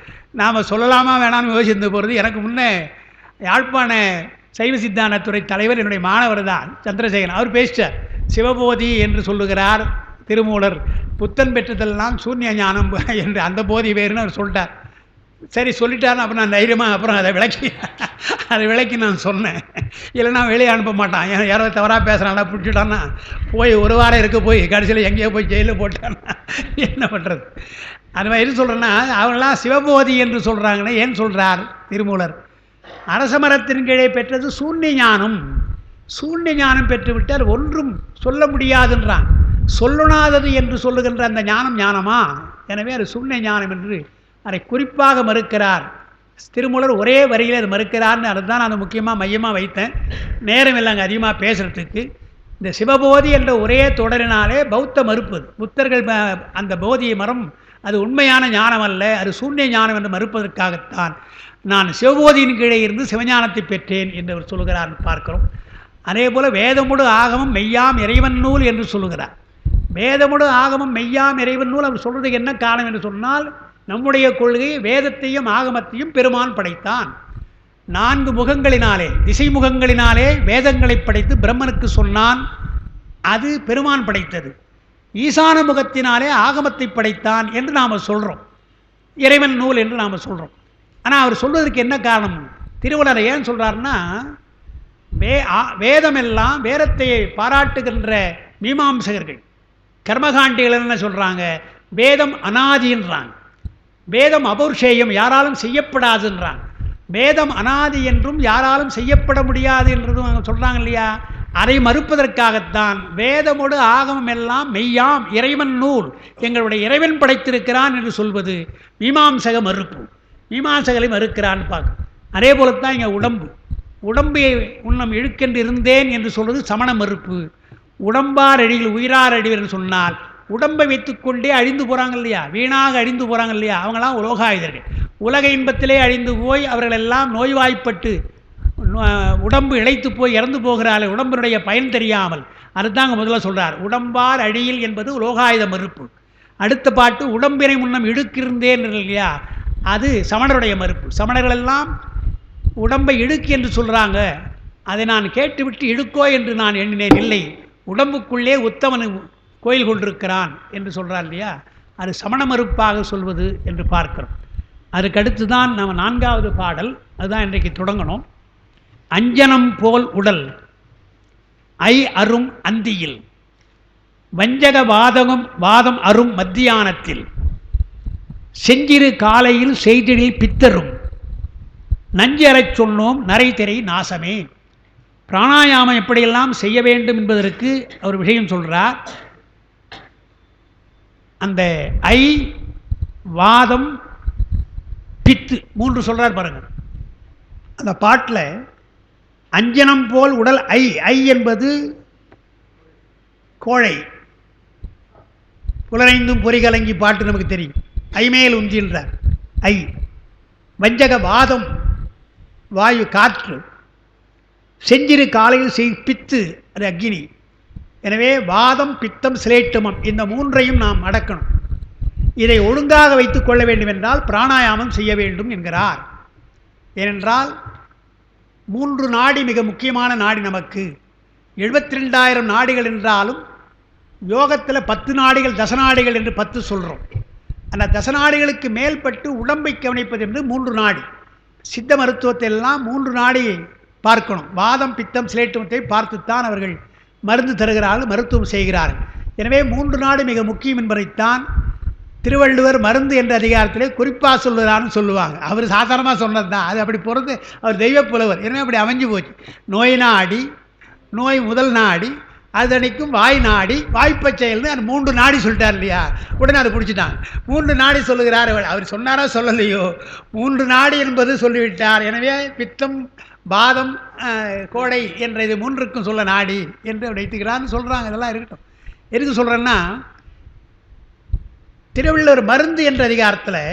நாம் சொல்லலாமா வேணாம்னு யோசித்து போகிறது. எனக்கு முன்னே யாழ்ப்பாண சைவ சித்தாந்தத்துறை தலைவர் என்னுடைய மாணவர் தான் சந்திரசேகரன். அவர் பேசிட்டார். சிவபோதி என்று சொல்லுகிறார் திருமூலர், புத்தன் பெற்றதெல்லாம் சூன்ய ஞானம் என்று அந்த போதி வேறுன்னு அவர் சொல்லிட்டார். சரி சொல்லிட்டாருன்னு அப்புறம் நான் தைரியமாக அப்புறம் அதை விளக்கி நான் சொன்னேன். இல்லைன்னா வெளியே அனுப்ப மாட்டான். யாரோ தவறாக பேசுகிறானா பிடிச்சிட்டான்னா போய் ஒரு வாரம் இருக்க போய் கடைசியில் எங்கேயோ போய் ஜெயிலில் போட்டான்னா என்ன பண்ணுறது? அது மாதிரி சொல்கிறேன்னா அவங்களாம் சிவபோதி என்று சொல்கிறாங்கன்னா ஏன் சொல்கிறார் திருமூலர்? அரச மரத்தின் கீழே பெற்றது சூன்ய ஞானம். சூன்ய ஞானம் பெற்றுவிட்டால் ஒன்றும் சொல்ல முடியாதுன்றான். சொல்லுணாதது என்று சொல்லுகின்ற அந்த ஞானம் ஞானமா? எனவே அது சூன்ய ஞானம் என்று அதை குறிப்பாக மறுக்கிறார் திருமூலர். ஒரே வரியில் அது மறுக்கிறார்னு அதுதான் நான் முக்கியமாக மையமாக வைத்தேன். நேரம் இல்லைங்க அதிகமாக பேசுகிறதுக்கு. இந்த சிவபோதி என்ற ஒரே தொடரினாலே பௌத்த மறுப்பது, புத்தர்கள் அந்த போதி மரம் அது உண்மையான ஞானம் அல்ல, அது சூன்ய ஞானம் என்று மறுப்பதற்காகத்தான் நான் சிவபோதியின் கீழே இருந்து சிவஞானத்தை பெற்றேன் என்று அவர் சொல்லுகிறார் பார்க்கிறோம். அதே போல் வேதமுடு ஆகமம் மெய்யாம் இறைவன் நூல் என்று சொல்லுகிறார். வேதமுடு ஆகமம் மெய்யாம் இறைவன் நூல் அவர் சொல்கிறதுக்கு என்ன காரணம் என்று சொன்னால், நம்முடைய கொள்கை வேதத்தையும் ஆகமத்தையும் பெருமான் படைத்தான். 4 முகங்களினாலே திசை முகங்களினாலே வேதங்களை படைத்து பிரம்மனுக்கு சொன்னான். அது பெருமான் படைத்தது. ஈசான முகத்தினாலே ஆகமத்தை படைத்தான் என்று நாம் சொல்கிறோம். இறைவன் நூல் என்று நாம் சொல்கிறோம். ஆனால் அவர் சொல்வதற்கு என்ன காரணம்? திருவள்ளுவர் ஏன் சொல்கிறாருன்னா, வேதமெல்லாம் வேதத்தை பாராட்டுகின்ற மீமாம்சகர்கள் கர்மகாண்டிகள் என்ன சொல்கிறாங்க? வேதம் அனாதின்றாங்க, வேதம் அபௌர்ஷேயம் யாராலும் செய்யப்படாதுன்றாங்க. வேதம் அனாதி என்றும் யாராலும் செய்யப்பட முடியாது என்றதும் அவங்க சொல்கிறாங்க இல்லையா? அதை மறுப்பதற்காகத்தான் வேதமோடு ஆகமம் எல்லாம் மெய்யாம் இறைவன் நூல், எங்களுடைய இறைவன் படைத்திருக்கிறான் என்று சொல்வது மீமாம்சக மறுப்பு. மீமாம்சகரை மறுக்கிறான்னு பார்க்க. அதே போலத்தான் இங்கே உடம்பை உன்னம் இழுக்கென்று இருந்தேன் என்று சொல்வது சமண மறுப்பு. உடம்பார் அடியில் உயிரார் அடிவர் சொன்னால் உடம்பை வைத்துக்கொண்டே அழிந்து போகிறாங்க இல்லையா, வீணாக அழிந்து போகிறாங்க இல்லையா, அவங்களாம் உலோகாயுதர்கள். உலக இன்பத்திலே அழிந்து போய் அவர்களெல்லாம் நோய்வாய்ப்பட்டு உடம்பு இழைத்து போய் இறந்து போகிறார்கள், உடம்பினுடைய பயன் தெரியாமல். அதுதாங்க முதல்ல சொல்கிறார். உடம்பார் அழியில் என்பது உலோகாயுத மறுப்பு. அடுத்த பாட்டு உடம்பினை முன்னம் இழுக்கிருந்தேன் இல்லையா, அது சமணருடைய மறுப்பு. சமணர்களெல்லாம் உடம்பை இழுக்கு என்று சொல்கிறாங்க. அதை நான் கேட்டுவிட்டு இழுக்கோ என்று நான் எண்ணினேன். இல்லை, உடம்புக்குள்ளே உத்தமன் கோயில் கொண்டிருக்கிறான் என்று சொல்கிறார் இல்லையா, அது சமண மறுப்பாக சொல்வது என்று பார்க்கிறோம். அதுக்கடுத்து தான் நம்ம 4வது பாடல், அதுதான் இன்றைக்கு தொடங்கணும். அஞ்சனம் போல் உடல் ஐ அரும் அந்தியில் வஞ்சக வாதம் அரும் மத்தியானத்தில் செஞ்சிறு காலையில் செய்திடில் பித்தரும் நஞ்சறச் சொன்னோம் நரைதிரை நாசமே. பிராணாயாமம் எப்படியெல்லாம் செய்ய வேண்டும் என்பதற்கு அவர் விஷயம் சொல்கிறார். அந்த ஐ வாதம் பித்து 3 சொல்கிறார் பாருங்கள் அந்த பாட்டில். அஞ்சனம் போல் உடல் ஐ என்பது கோழை, புலரைந்தும் பொறிகலங்கி பாட்டு நமக்கு தெரியும். ஐமேல் உந்தின்றார் ஐ. வஞ்சக வாதம் வாயு காற்று, செஞ்சிறு காலையில் பித்து அது அக்னி. எனவே வாதம் பித்தம் சிலேட்டுமம் இந்த 3ஐயும் நாம் அடக்கணும். இதை ஒழுங்காக வைத்துக் கொள்ள வேண்டும் என்றால் பிராணாயாமம் செய்ய வேண்டும் என்கிறார். ஏனென்றால் 3 நாடி மிக முக்கியமான நாடி நமக்கு. 72,000 நாடிகள் என்றாலும் யோகத்தில் 10 நாடிகள் தசநாடிகள் என்று 10 சொல்கிறோம். அந்த தசநாடிகளுக்கு மேல்பட்டு உடம்பை கவனிப்பது என்று 3 நாடி. சித்த மருத்துவத்தை எல்லாம் 3 நாடி பார்க்கணும். வாதம் பித்தம் சிலேட்டுமத்தை பார்த்துத்தான் அவர்கள் மருந்து தருகிறார்கள், மருத்துவம் செய்கிறார்கள். எனவே 3 நாடு மிக முக்கியம் என்பதைத்தான் திருவள்ளுவர் மருந்து என்ற அதிகாரத்திலே குறிப்பாக சொல்லுறான்னு சொல்லுவாங்க. அவர் சாதாரணமாக சொன்னது தான், அது அப்படி பொறுத்து அவர் தெய்வ புலவர். எனவே அப்படி அமைஞ்சு போச்சு. நோய் நாடி, நோய் முதல் நாடி, அதனைக்கும் வாய் நாடி, வாய்ப்பச் செயல்னு அந்த 3 நாடி சொல்லிட்டார் இல்லையா. உடனே அதை பிடிச்சிட்டாங்க. 3 நாடி சொல்லுகிறார். அவர் சொன்னாரோ சொல்லலையோ, 3 நாடி என்பது சொல்லிவிட்டார். எனவே பித்தம், பாதம், கோடை என்ற இது 3க்கும் சொல்ல நாடி என்று வைத்துக்கிறான்னு சொல்கிறாங்க. இதெல்லாம் இருக்கட்டும். எதுக்கு சொல்கிறேன்னா, திருவள்ளுவர் மருந்து என்ற அதிகாரத்தில்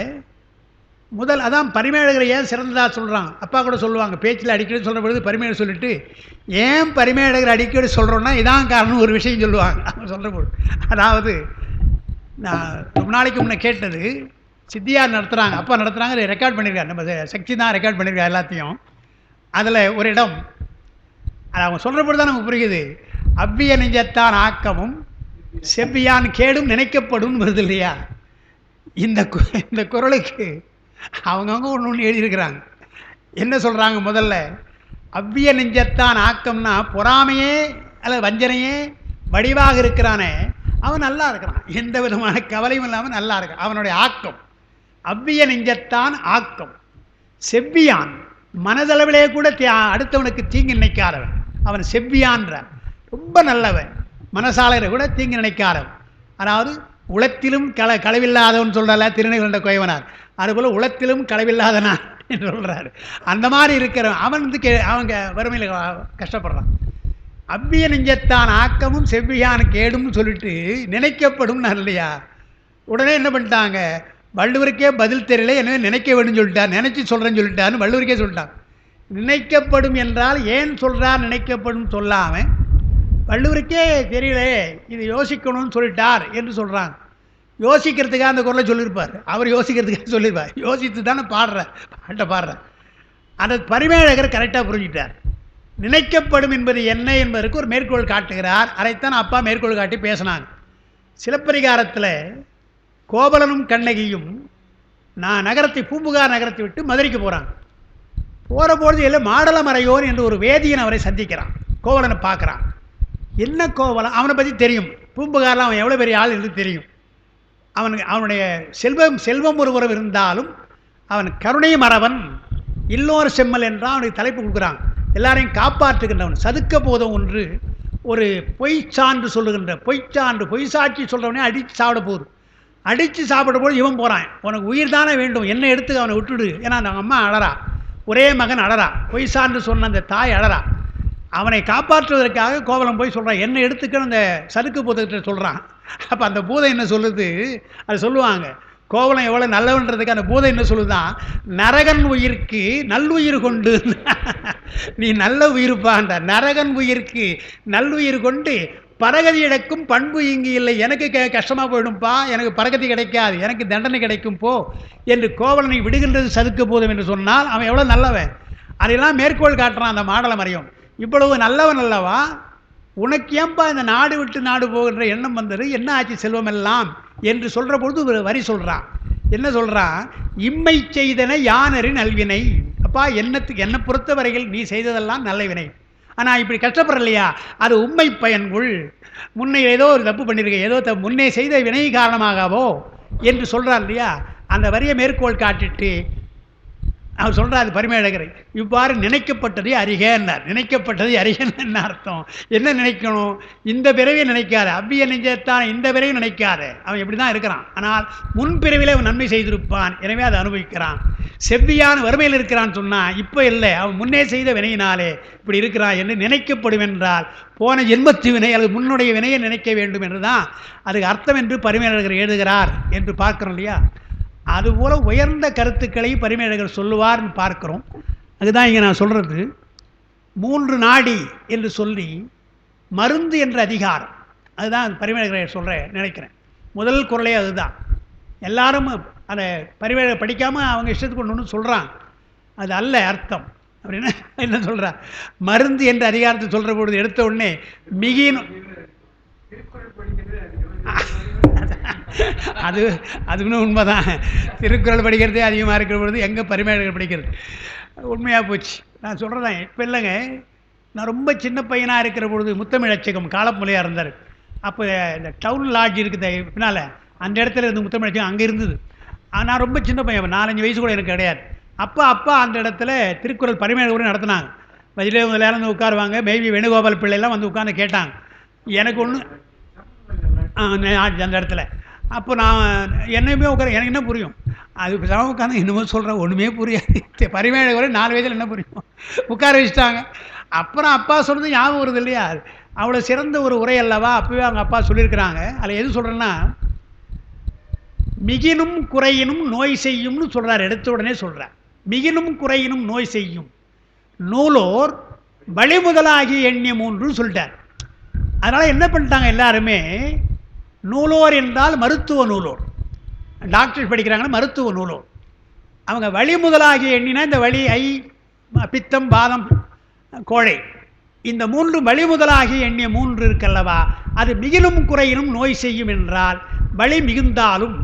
முதல் அதான் பரிமேழகரை ஏன் சிறந்ததாக சொல்கிறாங்க. அப்பா கூட சொல்லுவாங்க, பேச்சில் அடிக்கடி சொல்கிற பொழுது பரிமேழகர் சொல்லிட்டு, ஏன் பரிமேழகர் அடிக்கடி சொல்கிறோன்னா இதான் காரணம் ஒரு விஷயம் சொல்லுவாங்க. அவங்க சொல்கிற பொழுது, அதாவது நான் ரொம்ப நாளைக்கு முன்னே கேட்டது, சித்தியார் நடத்துகிறாங்க, அப்பா நடத்துகிறாங்க, ரெக்கார்ட் பண்ணியிருக்காரு, நம்ம சக்தி தான் ரெக்கார்ட் பண்ணியிருக்காரு எல்லாத்தையும். அதில் ஒரு இடம் அது அவங்க சொல்கிற பொழுது தான் நமக்கு புரியுது. அவ்விய நெஞ்சத்தான் ஆக்கமும் செவ்வியான் கேடும் நினைக்கப்படும் வருது இல்லையா. இந்த குறளுக்கு அவங்கவுங்க ஒன்று ஒன்று எழுதியிருக்கிறாங்க. என்ன சொல்கிறாங்க, முதல்ல அவ்விய நெஞ்சத்தான் ஆக்கம்னா பொறாமையே அல்லது வஞ்சனையே வடிவாக இருக்கிறானே அவன் நல்லா இருக்கிறான், எந்த விதமான கவலையும் இல்லாமல் நல்லா இருக்கான், அவனுடைய ஆக்கம். அவ்விய நெஞ்சத்தான் ஆக்கம். செவ்வியான் மனதளவிலே கூட அடுத்தவனுக்கு தீங்கு நினைக்காதவன் அவன் செவ்வியான்ற, ரொம்ப நல்லவன், மனசாலையில கூட தீங்கு நினைக்காதவன். அதாவது உளத்திலும் களவில்லாதவன் சொல்கிறால திருநெல்வேலி கோயவனார், அதுபோல் உளத்திலும் களவில்லாதனா என்று சொல்கிறாரு. அந்த மாதிரி இருக்கிறவன் அவன் அவங்க வறுமையில் கஷ்டப்படுறான். அவ்விய நெஞ்சத்தான் ஆக்கமும் செவ்வியான் கேடும் சொல்லிட்டு நினைக்கப்படும் இல்லையா. உடனே என்ன பண்ணிட்டாங்க, வள்ளுவருக்கே பதில் தெரியல, எனவே நினைக்க வேண்டும் சொல்லிட்டார், நினைச்சு சொல்கிறேன்னு சொல்லிட்டாருன்னு வள்ளுவருக்கே சொல்லிட்டான். நினைக்கப்படும் என்றால் ஏன் சொல்கிறார் நினைக்கப்படும் சொல்லாமல், வள்ளுவருக்கே தெரியல இது யோசிக்கணும்னு சொல்லிட்டார் என்று சொல்கிறாங்க. யோசிக்கிறதுக்காக அந்த குரலை சொல்லியிருப்பார், அவர் யோசிக்கிறதுக்காக சொல்லியிருப்பார், யோசித்து தானே பாட்டை அந்த பரிமேழகர் கரெக்டாக புரிஞ்சுட்டார். நினைக்கப்படும் என்பது என்ன என்பதற்கு ஒரு மேற்கோள் காட்டுகிறார். அதைத்தான் அப்பா மேற்கோள் காட்டி பேசினாங்க. சிலப்பதிகாரத்தில் கோவலனும் கண்ணகியும் நகரத்தை பூம்புகார் நகரத்தை விட்டு மதுரைக்கு போகிறாங்க. போகிற பொழுது எல்லாம் மாடலமறையோன் என்று ஒரு வேதியன் அவரை சந்திக்கிறான். கோவலனை பார்க்குறான். என்ன கோவலன், அவனை பற்றி தெரியும், பூம்புகாரில் அவன் எவ்வளோ பெரிய ஆள் என்று தெரியும். அவனுடைய செல்வம் ஒருவரம் இருந்தாலும் அவன் கருணை மறவன், இல்லோர் செம்மல் என்றால் அவனுக்கு தலைப்பு கொடுக்குறான். எல்லாரையும் காப்பாற்றுகின்றவன், சதுக்க போதும் ஒன்று, ஒரு பொய் சான்று சொல்லுகின்ற பொய்ச்சான்று, பொய் சாட்சி சொல்கிறவனே அடித்து சாப்பிட போகுது. அடித்து சாப்பிட போது இவன் போகிறான், உனக்கு உயிர் தானே வேண்டும், என்ன எடுத்து அவனை விட்டுடு. ஏன்னா அந்த அம்மா அழறா, ஒரே மகன் அழறா, பொய் சான்று சொன்ன அந்த தாய் அழறா. அவனை காப்பாற்றுவதற்காக கோவலம் போய் சொல்கிறான், என்ன எடுத்துக்கன்னு அந்த சதுக்கு பூதத்தை சொல்கிறான். அப்போ அந்த பூதம் என்ன சொல்லுது, அது சொல்லுவாங்க, கோவலம் எவ்வளோ நல்லவன்றதுக்கு அந்த பூதம் என்ன சொல்லுதான், நரகன் உயிருக்கு நல்லுயிர் கொண்டு நீ நல்ல உயிர்ப்பான்ற, நரகன் உயிருக்கு நல்லுயிர் கொண்டு பரகதி இழக்கும் பண்பு இங்கு இல்லை, எனக்கு கஷ்டமாக போயிடும்பா, எனக்கு பரகதி கிடைக்காது, எனக்கு தண்டனை கிடைக்கும் போ என்று கோவலனை விடுகின்றது சதுக்க பூதம் என்று சொன்னால் அவன் எவ்வளோ நல்லவன். அதையெல்லாம் மேற்கோள் காட்டுறான் அந்த மாடலமறையும். இவ்வளவு நல்லவன் அல்லவா, உனக்கு ஏன்பா இந்த நாடு விட்டு நாடு போகின்ற எண்ணம் வந்தது, என்ன ஆச்சு செல்வம் எல்லாம் என்று சொல்கிற பொழுது ஒரு வரி சொல்கிறான். என்ன சொல்கிறான், இம்மை செய்தன யானரி நல்வினை. அப்பா என்னை பொறுத்த வரையில் நீ செய்ததெல்லாம் நல்ல வினை, ஆனால் இப்படி கஷ்டப்படலையா அது உண்மை பயன்குள், முன்னே ஏதோ ஒரு தப்பு பண்ணியிருக்க, ஏதோ முன்னே செய்த வினை காரணமாகவோ என்று சொல்கிறார் இல்லையா. அந்த வரியை மேற்கோள் காட்டிட்டு அவர் சொல்கிறார், அது பரிமேழகரை இவ்வாறு நினைக்கப்பட்டதை அறிகன்னார். நினைக்கப்பட்டதை அறிகன்னு என்ன அர்த்தம், என்ன நினைக்கணும், இந்த பிறவியை நினைக்காத, அவ்விய நெஞ்சத்தான் இந்த பிறவி நினைக்காத, அவன் எப்படி தான் இருக்கிறான், ஆனால் முன்பிறவிலே அவன் நன்மை செய்திருப்பான், எனவே அதை அனுபவிக்கிறான். செவ்வியான வறுமையில் இருக்கிறான்னு சொன்னால் இப்போ இல்லை, அவன் முன்னே செய்த வினையினாலே இப்படி இருக்கிறான் என்று நினைக்கப்படும் என்றால் போன ஜென்மத்து வினை அல்லது முன்னுடைய வினையை நினைக்க வேண்டும் என்று தான் அதுக்கு அர்த்தம் என்று பரிமேழகர் எழுதுகிறார் என்று பார்க்குறோம் இல்லையா. அதுபோல் உயர்ந்த கருத்துக்களை பரிமேழகர் சொல்லுவார்னு பார்க்குறோம். அதுதான் இங்கே நான் சொல்கிறது. 3 நாடி என்று சொல்லி மருந்து என்ற அதிகாரம், அதுதான் பரிமேழகர் சொல்கிறேன் நினைக்கிறேன். முதல் குறளே அதுதான். எல்லாரும் அதை பரிமேழகர் படிக்காமல் அவங்க இஷ்டத்துக்கு ஒன்று சொல்கிறாங்க, அது அல்ல அர்த்தம். அப்படின்னா என்ன சொல்கிறா, மருந்து என்ற அதிகாரத்தை சொல்கிற பொழுது எடுத்த உடனே மிகின் அதுன்னு உண்மைதான். திருக்குறள் படிக்கிறதே அதிகமாக இருக்கிற பொழுது எங்கே பரிமேழகர் படிக்கிறது, உண்மையாக போச்சு. நான் சொல்கிறேன் இப்போ இல்லைங்க, நான் ரொம்ப சின்ன பையனாக இருக்கிற பொழுது முத்தமிழச்சகம் காலப்புலையாக இருந்தார். அப்போ இந்த டவுன் லாட்ஜ் இருக்குது பின்னால், அந்த இடத்துல இருந்து முத்தமிழச்சகம் அங்கே இருந்தது. நான் ரொம்ப சின்ன பையன், 4-5 வயசு கூட எனக்கு கிடையாது. அப்பா அந்த இடத்துல திருக்குறள் பரிமேல கூட நடத்தினாங்க. வஜிலே முதலியார் வந்து உட்காருவாங்க, மேவி வேணுகோபால் பிள்ளைலாம் வந்து உட்காந்து கேட்டாங்க. எனக்கு ஒன்று அந்த இடத்துல அப்போ நான் என்னையுமே உட்கார எனக்கு என்ன புரியும், அது பேசாமல் உட்காந்து என்னமோ சொல்கிறேன், ஒன்றுமே புரியாது. பரிமேல கூட 4 வயதில் என்ன புரியும், உட்கார வச்சுட்டாங்க. அப்புறம் அப்பா சொன்னது ஞாபகம் வருது இல்லையா, அவ்வளோ சிறந்த ஒரு உரை அல்லவா அப்போவே அவங்க அப்பா சொல்லியிருக்கிறாங்க. அதில் எது சொல்கிறேன்னா, மிகினும் குறையினும் நோய் செய்யும்னு சொல்கிறார். எடுத்த உடனே சொல்கிறார், மிகினும் குறையினும் நோய் செய்யும் நூலோர் வழிமுதலாகி எண்ணிய மூன்று சொல்லிட்டார். அதனால் என்ன பண்ணிட்டாங்க எல்லாருமே, நூலோர் என்றால் மருத்துவ நூலோர், டாக்டர் படிக்கிறாங்கன்னா மருத்துவ நூலோர். அவங்க வழிமுதலாகி எண்ணினா இந்த வழி ஐ பித்தம் பாதம் கோழை, இந்த 3 வழிமுதலாகி எண்ணிய 3 இருக்கல்லவா, அது மிகினும் குறையினும் நோய் செய்யும் என்றால் வலி மிகுந்தாலும்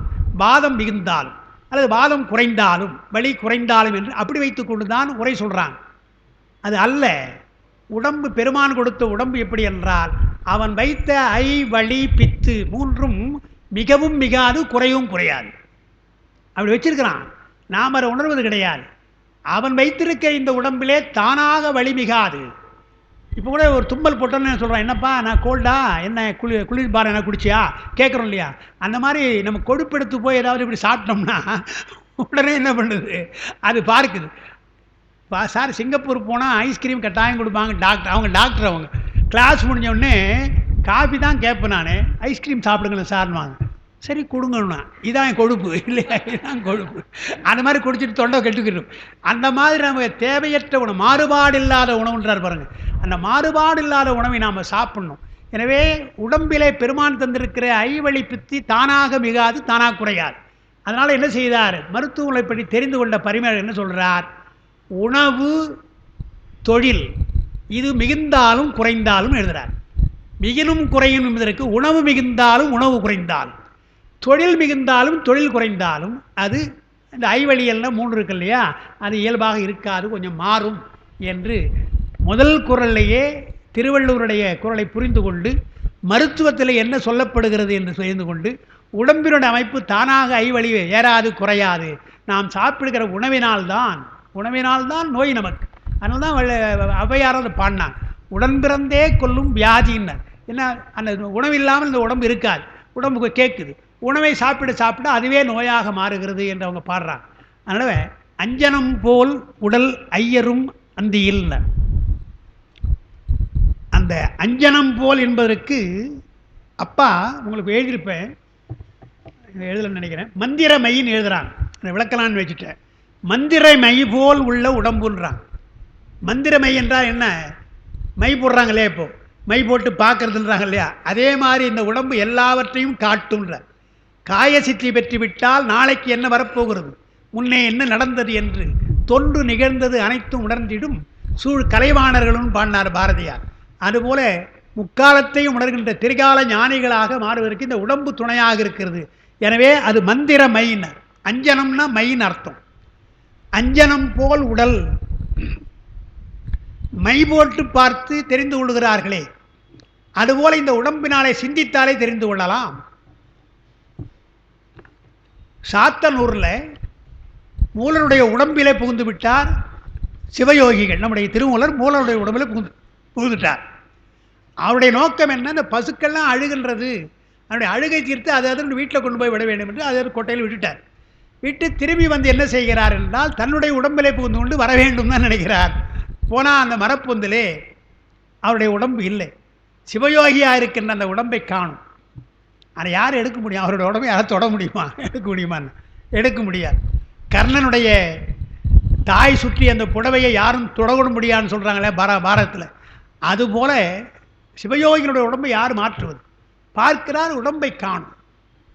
பாதம் மிகுந்தாலும் அல்லது பாதம் குறைந்தாலும் வலி குறைந்தாலும் என்று அப்படி வைத்துக் கொண்டு தான் உரை சொல்கிறாங்க. அது அல்ல. உடம்பு பெருமான் கொடுத்த உடம்பு எப்படி என்றால், அவன் வைத்த ஐ வலி பித்து 3ம் மிகவும் மிகாது குறையும் குறையாது, அப்படி வச்சிருக்கிறான். நாம் அதை உணர்வது கிடையாது. அவன் வைத்திருக்க இந்த உடம்பிலே தானாக வலி மிகாது. இப்போ கூட ஒரு தும்மல் போட்டோன்னு சொல்கிறான், என்னப்பா நான் கோல்டா, என்ன குளிர்பாரம் என்ன குடிச்சியா கேட்குறோம் இல்லையா. அந்த மாதிரி நம்ம கொழுப்பெடுத்து போய் ஏதாவது இப்படி சாப்பிட்டோம்னா உடனே என்ன பண்ணுது, அது பார்க்குது. சார் சிங்கப்பூர் போனால் ஐஸ்கிரீம் கட்டாயம் கொடுப்பாங்க டாக்டர், அவங்க டாக்டர், அவங்க கிளாஸ் முடிஞ்சோடனே காஃபி தான் கேட்பேன் நான், ஐஸ்கிரீம் சாப்பிடுங்களேன் சார்னுவாங்க. சரி கொடுங்கண்ணா, இதான் என் கொழுப்பு இல்லையா, இதுதான் கொழுப்பு. அந்த மாதிரி குடிச்சிட்டு தொண்டை கெட்டுக்கிடும். அந்த மாதிரி நம்ம தேவையற்ற உணவு, மாறுபாடு இல்லாத உணவுன்றார் பாருங்கள், அந்த மாறுபாடு இல்லாத உணவை நாம் சாப்பிட்ணும். எனவே உடம்பிலே பெருமான் தந்திருக்கிற ஐவழி பித்தி தானாக மிகாது தானாக குறையாது. அதனால் என்ன செய்தார், மருத்துவங்களை பற்றி தெரிந்து கொண்ட பரிமேலர் என்ன சொல்கிறார், உணவு தொழில் இது மிகுந்தாலும் குறைந்தாலும் எழுதுகிறார். மிகினும் குறையும் என்பதற்கு உணவு மிகுந்தாலும் உணவு குறைந்தாலும், தொழில் மிகுந்தாலும் தொழில் குறைந்தாலும், அது இந்த ஐவழியெல்லாம் 3 இருக்கு இல்லையா, அது இயல்பாக இருக்காது, கொஞ்சம் மாறும் என்று முதல் குறளையே திருவள்ளுவருடைய குறளை புரிந்து கொண்டு மருத்துவத்தில் என்ன சொல்லப்படுகிறது என்று தெரிந்து கொண்டு, உடம்பினுடைய அமைப்பு தானாக ஐவழி ஏறாது குறையாது, நாம் சாப்பிடுகிற உணவினால்தான் நோய் நமக்கு. அதனால தான் ஔவையார் அதை பாடினான், உடன் பிறந்தே கொல்லும் வியாதின்னர். என்ன, அந்த உணவு இல்லாமல் இந்த உடம்பு இருக்காது, உடம்புக்கு கேட்குது, உணவை சாப்பிட அதுவே நோயாக மாறுகிறது என்று அவங்க பாடுறாங்க. அதனால் அஞ்சனம் போல் உடல் ஐயரும் அந்தியில், அந்த அஞ்சனம் போல் என்பதற்கு அப்பா உங்களுக்கு எழுதியிருப்பேன், எழுதலன்னு நினைக்கிறேன், மந்திர மைன்னு எழுதுகிறாங்க, விளக்கலான்னு வச்சுட்டேன். மந்திர மை போல் உள்ள உடம்புன்றாங்க. மந்திர மை என்றால் என்ன, மை போடுறாங்களே, இப்போ மை போட்டு பார்க்கறதுன்றாங்க இல்லையா, அதே மாதிரி இந்த உடம்பு எல்லாவற்றையும் காட்டுன்ற. காய சித்தி பெற்று விட்டால் நாளைக்கு என்ன வரப்போகிறது, முன்னே என்ன நடந்தது என்று தொன்று நிகழ்ந்தது அனைத்தும் உணர்ந்திடும் சூழ் கலைவாணர்களும் பாடினார் பாரதியார். அதுபோல முக்காலத்தையும் உணர்கின்ற திரிகால ஞானிகளாக மாறுவதற்கு இந்த உடம்பு துணையாக இருக்கிறது. எனவே அது மந்திர மையினர். அஞ்சனம்னா மையின் அர்த்தம். அஞ்சனம் போல் உடல், மை போட்டு பார்த்து தெரிந்து கொள்கிறார்களே, அதுபோல இந்த உடம்பினாலே சிந்தித்தாலே தெரிந்து கொள்ளலாம். சாத்தனூரில் மூலனுடைய உடம்பிலே புகுந்து விட்டார் சிவயோகிகள். நம்முடைய திருமூலர் மூலனுடைய உடம்பில் புகுந்துட்டார். அவருடைய நோக்கம் என்ன, இந்த பசுக்கள்லாம் அழுகின்றது, அவருடைய அழுகை தீர்த்து அதன் வீட்டில் கொண்டு போய் விட வேண்டும் என்று அதை கொட்டையில் விட்டுட்டார். விட்டு திரும்பி வந்து என்ன செய்கிறார் என்றால், தன்னுடைய உடம்பிலே புகுந்து கொண்டு வர வேண்டும் தான் நினைக்கிறார். போனால் அந்த மரப்பொந்திலே அவருடைய உடம்பு இல்லை, சிவயோகியாக இருக்கின்ற அந்த உடம்பை காணும். அதை யார் எடுக்க முடியும், அவருடைய உடம்பை யாரை தொட முடியுமா, எடுக்க முடியுமான்னு எடுக்க முடியாது. கர்ணனுடைய தாய் சுற்றி அந்த புடவையை யாரும் தொடக்கூட முடியாதுன்னு சொல்கிறாங்களே பாரதத்தில், அதுபோல சிவயோகியினுடைய உடம்பை யார் மாற்றுவது, பார்க்கிறார் உடம்பை காணும்.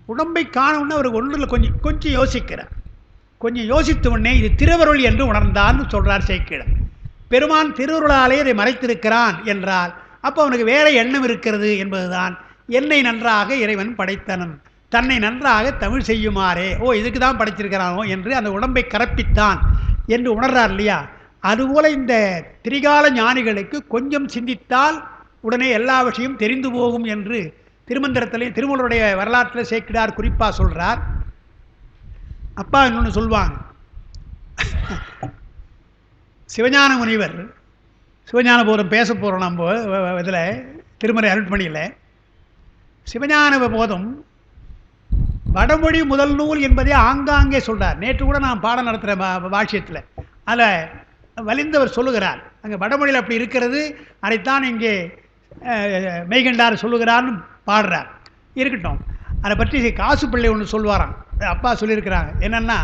உடம்பை காணும்னு அவர் ஒன்றில் கொஞ்சம் யோசிக்கிறார். கொஞ்சம் யோசித்த உடனே இது திருவருள் என்று உணர்ந்தான்னு சொல்கிறார் சேக்கிழார். பெருமான் திருவருளாலே இதை மறைத்திருக்கிறான் என்றால் அப்போ அவனுக்கு வேற எண்ணம் இருக்கிறது என்பதுதான். என்னை நன்றாக இறைவன் படைத்தனன், தன்னை நன்றாக தமிழ் செய்யுமாறே, இதுக்கு தான் படைத்திருக்கிறானோ என்று அந்த உடம்பை கரப்பித்தான் என்று உணர்றார் இல்லையா. அதுபோல் இந்த திரிகால ஞானிகளுக்கு கொஞ்சம் சிந்தித்தால் உடனே எல்லா விஷயம் தெரிந்து போகும் என்று திருமந்திரத்திலையும் திருமூலருடைய வரலாற்றில் சேக்கிடார் குறிப்பாக சொல்கிறார். அப்பா இன்னொன்று சொல்லுவாங்க. சிவஞான முனிவர், சிவஞான போதம் பேச போகிறோம் நம்ம இதில் திருமறை அருட்மணியில். சிவஞான போதம் வடமொழி முதல் நூல் என்பதை ஆங்காங்கே சொல்கிறார். நேற்று கூட நான் பாடம் நடத்துகிற பாஷ்யத்தில் அதில் வலிந்தவர் சொல்லுகிறார். அங்கே வடமொழியில் அப்படி இருக்கிறது, அதைத்தான் இங்கே மெய்கண்டார் சொல்லுகிறார்னு பாடுறார். இருக்கட்டும், அதை பற்றி காசு பிள்ளை ஒன்று சொல்வாராம். அப்பா சொல்லியிருக்கிறாங்க. என்னென்னா,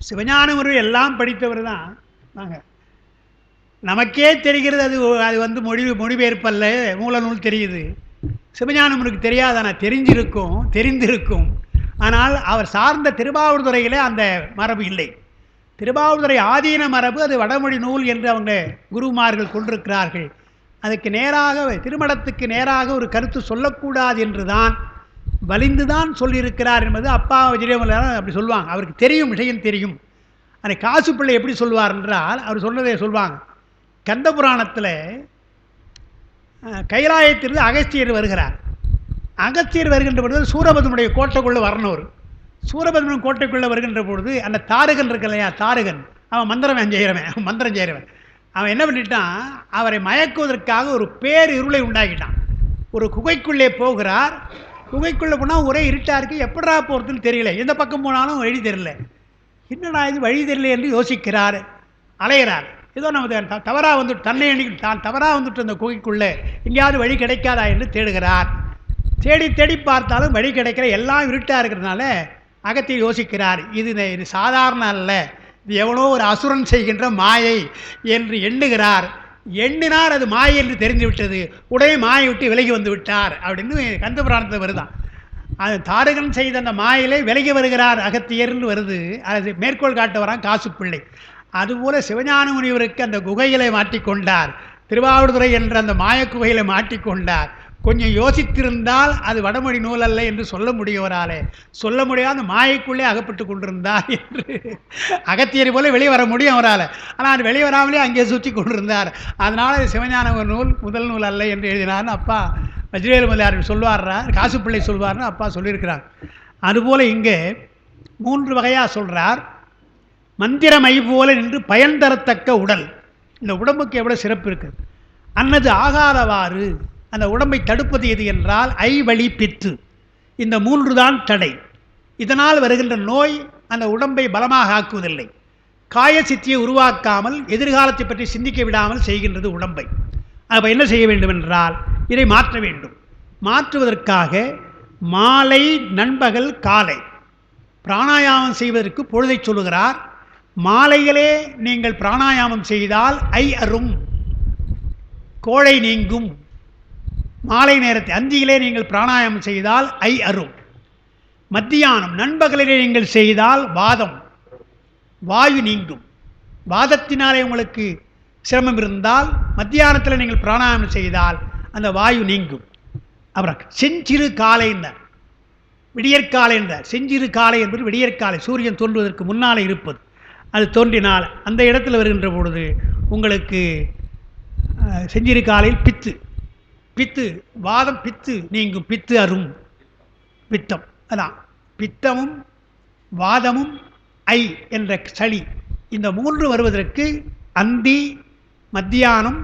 சிவஞான முறை எல்லாம் படித்தவர் தான் நாங்கள், நமக்கே தெரிகிறது. அது வந்து மொழிபெயர்ப்பல்ல, மூல நூல் தெரியுது. சிவஞானமுனுக்கு தெரியாது, ஆனால் தெரிந்திருக்கும். ஆனால் அவர் சார்ந்த திருவாவூர்துறையிலே அந்த மரபு இல்லை. திருவாவூர்துறை ஆதீன மரபு, அது வடமொழி நூல் என்று அவங்க குருமார்கள் கொண்டிருக்கிறார்கள். அதுக்கு நேராக, திருமடத்துக்கு நேராக ஒரு கருத்து சொல்லக்கூடாது என்று தான் வலிந்து தான் சொல்லியிருக்கிறார் என்பது அப்பா விஜயமலர் அப்படி சொல்லுவாங்க. அவருக்கு தெரியும், விஷயம் தெரியும். அதை காசு பிள்ளை எப்படி சொல்லுவார் என்றால், அவர் சொன்னதை சொல்லுவாங்க. கந்த புராணத்தில் கைலாயத்திலிருந்து அகஸ்தியர் வருகிறார். அகஸ்தியர் வருகின்ற பொழுது சூரபத்மனுடைய கோட்டைக்குள்ளே வரணும். சூரபத்மன் கோட்டைக்குள்ளே வருகின்ற பொழுது அந்த தாரகன் இருக்கு இல்லையா, தாரகன், அவன் மந்திரம் செய்கிறவன். அவன் என்ன பண்ணிட்டான், அவரை மயக்குவதற்காக ஒரு பேர் இருளை உண்டாக்கிட்டான். ஒரு குகைக்குள்ளே போகிறார். குகைக்குள்ளே போனால் ஒரே இருட்டாக இருக்குது, எப்படா போகிறதுன்னு தெரியல. எந்த பக்கம் போனாலும் வழி தெரியல. என்னடா இது வழி தெரியல என்று யோசிக்கிறார், அலைகிறார். ஏதோ நம்ம தவறாக வந்துட்டு, தன்னை எண்ணிக்கிட்டு தான் தவறாக வந்துட்டு அந்த குகைக்குள்ளே எங்கேயாவது வழி கிடைக்காதா என்று தேடுகிறார். தேடி பார்த்தாலும் வழி கிடைக்கிற, எல்லாம் இருட்டாக இருக்கிறதுனால அகத்தில் யோசிக்கிறார், இது சாதாரண அல்ல, இது எவனோ ஒரு அசுரன் செய்கின்ற மாயை என்று எண்ணுகிறார். எண்ணினார், அது மாயை என்று தெரிந்து விட்டது. உடனே மாயை விட்டு விலகி வந்து விட்டார் அப்படின்னு கந்த புராணத்தில் வருதான். அது தாரகன் செய்த அந்த மாயிலே விலகி வருகிறார் அகத்தியர்னு வருது. அது மேற்கோள் காட்ட வரான் காசு பிள்ளை. அதுபோல சிவஞான முனிவருக்கு அந்த குகைகளை மாட்டிக்கொண்டார். திருவாவூர்துறை என்ற அந்த மாய குகைகளை மாட்டிக்கொண்டார். கொஞ்சம் யோசித்திருந்தால் அது வடமொழி நூல் அல்ல என்று சொல்ல முடியவராலே, சொல்ல முடியாத மாயைக்குள்ளே அகப்பட்டு கொண்டிருந்தார் என்று. அகத்தியரை போல வெளியே வர முடியும் அவரால், ஆனால் வெளியே வராமலே அங்கே சுற்றி கொண்டிருந்தார். அதனால் அது சிவஞான நூல் முதல் நூல் அல்ல என்று எழுதினார்னு அப்பா வஜ்ரவேலு முதலியார் சொல்வார்ரா, காசு பிள்ளை சொல்வார்னு அப்பா சொல்லியிருக்கிறார். அதுபோல் இங்கே 3 வகையாக சொல்கிறார். மந்திரமை போல நின்று பயன் தரத்தக்க உடல். இந்த உடம்புக்கு எவ்வளோ சிறப்பு இருக்குது. அன்னது ஆகாதவாறு, அந்த உடம்பை தடுப்பது எது என்றால் ஐவழி பித்து. இந்த 3 தான் தடை. இதனால் வருகின்ற நோய் அந்த உடம்பை பலமாக ஆக்குவதில்லை. காய சித்தியை உருவாக்காமல் எதிர்காலத்தை பற்றி சிந்திக்க விடாமல் செய்கின்றது உடம்பை. அப்போ என்ன செய்ய வேண்டும் என்றால் இதை மாற்ற வேண்டும். மாற்றுவதற்காக மாலை, நண்பகல், காலை பிராணாயாமம் செய்வதற்கு பொழுதை சொல்லுகிறார். மாலையிலே நீங்கள் பிராணாயாமம் செய்தால் ஐ அரும், கோழை நீங்கும். மாலை நேரத்தை அந்தியிலே நீங்கள் பிராணாயாமம் செய்தால் ஐ அரும். மத்தியானம் நண்பகலிலே நீங்கள் செய்தால் வாதம், வாயு நீங்கும். வாதத்தினாலே உங்களுக்கு சிரமம் இருந்தால் மத்தியானத்தில் நீங்கள் பிராணாயாமம் செய்தால் அந்த வாயு நீங்கும். அப்புறம் செஞ்சிறு காலை என்றார், விடியற்காலை என்றார். செஞ்சிறு காலை என்பது விடியற்காலை, சூரியன் தோன்றுவதற்கு முன்னாலே இருப்பது. அது தோன்றினால் அந்த இடத்துல வருகின்ற பொழுது உங்களுக்கு செஞ்சிறு காலையில் பித்து வாதம், பித்து நீங்கும். பித்து அரும், பித்தம். அதான் பித்தமும் வாதமும் ஐ என்ற சளி, இந்த 3 வருவதற்கு அந்தி, மத்தியானம்,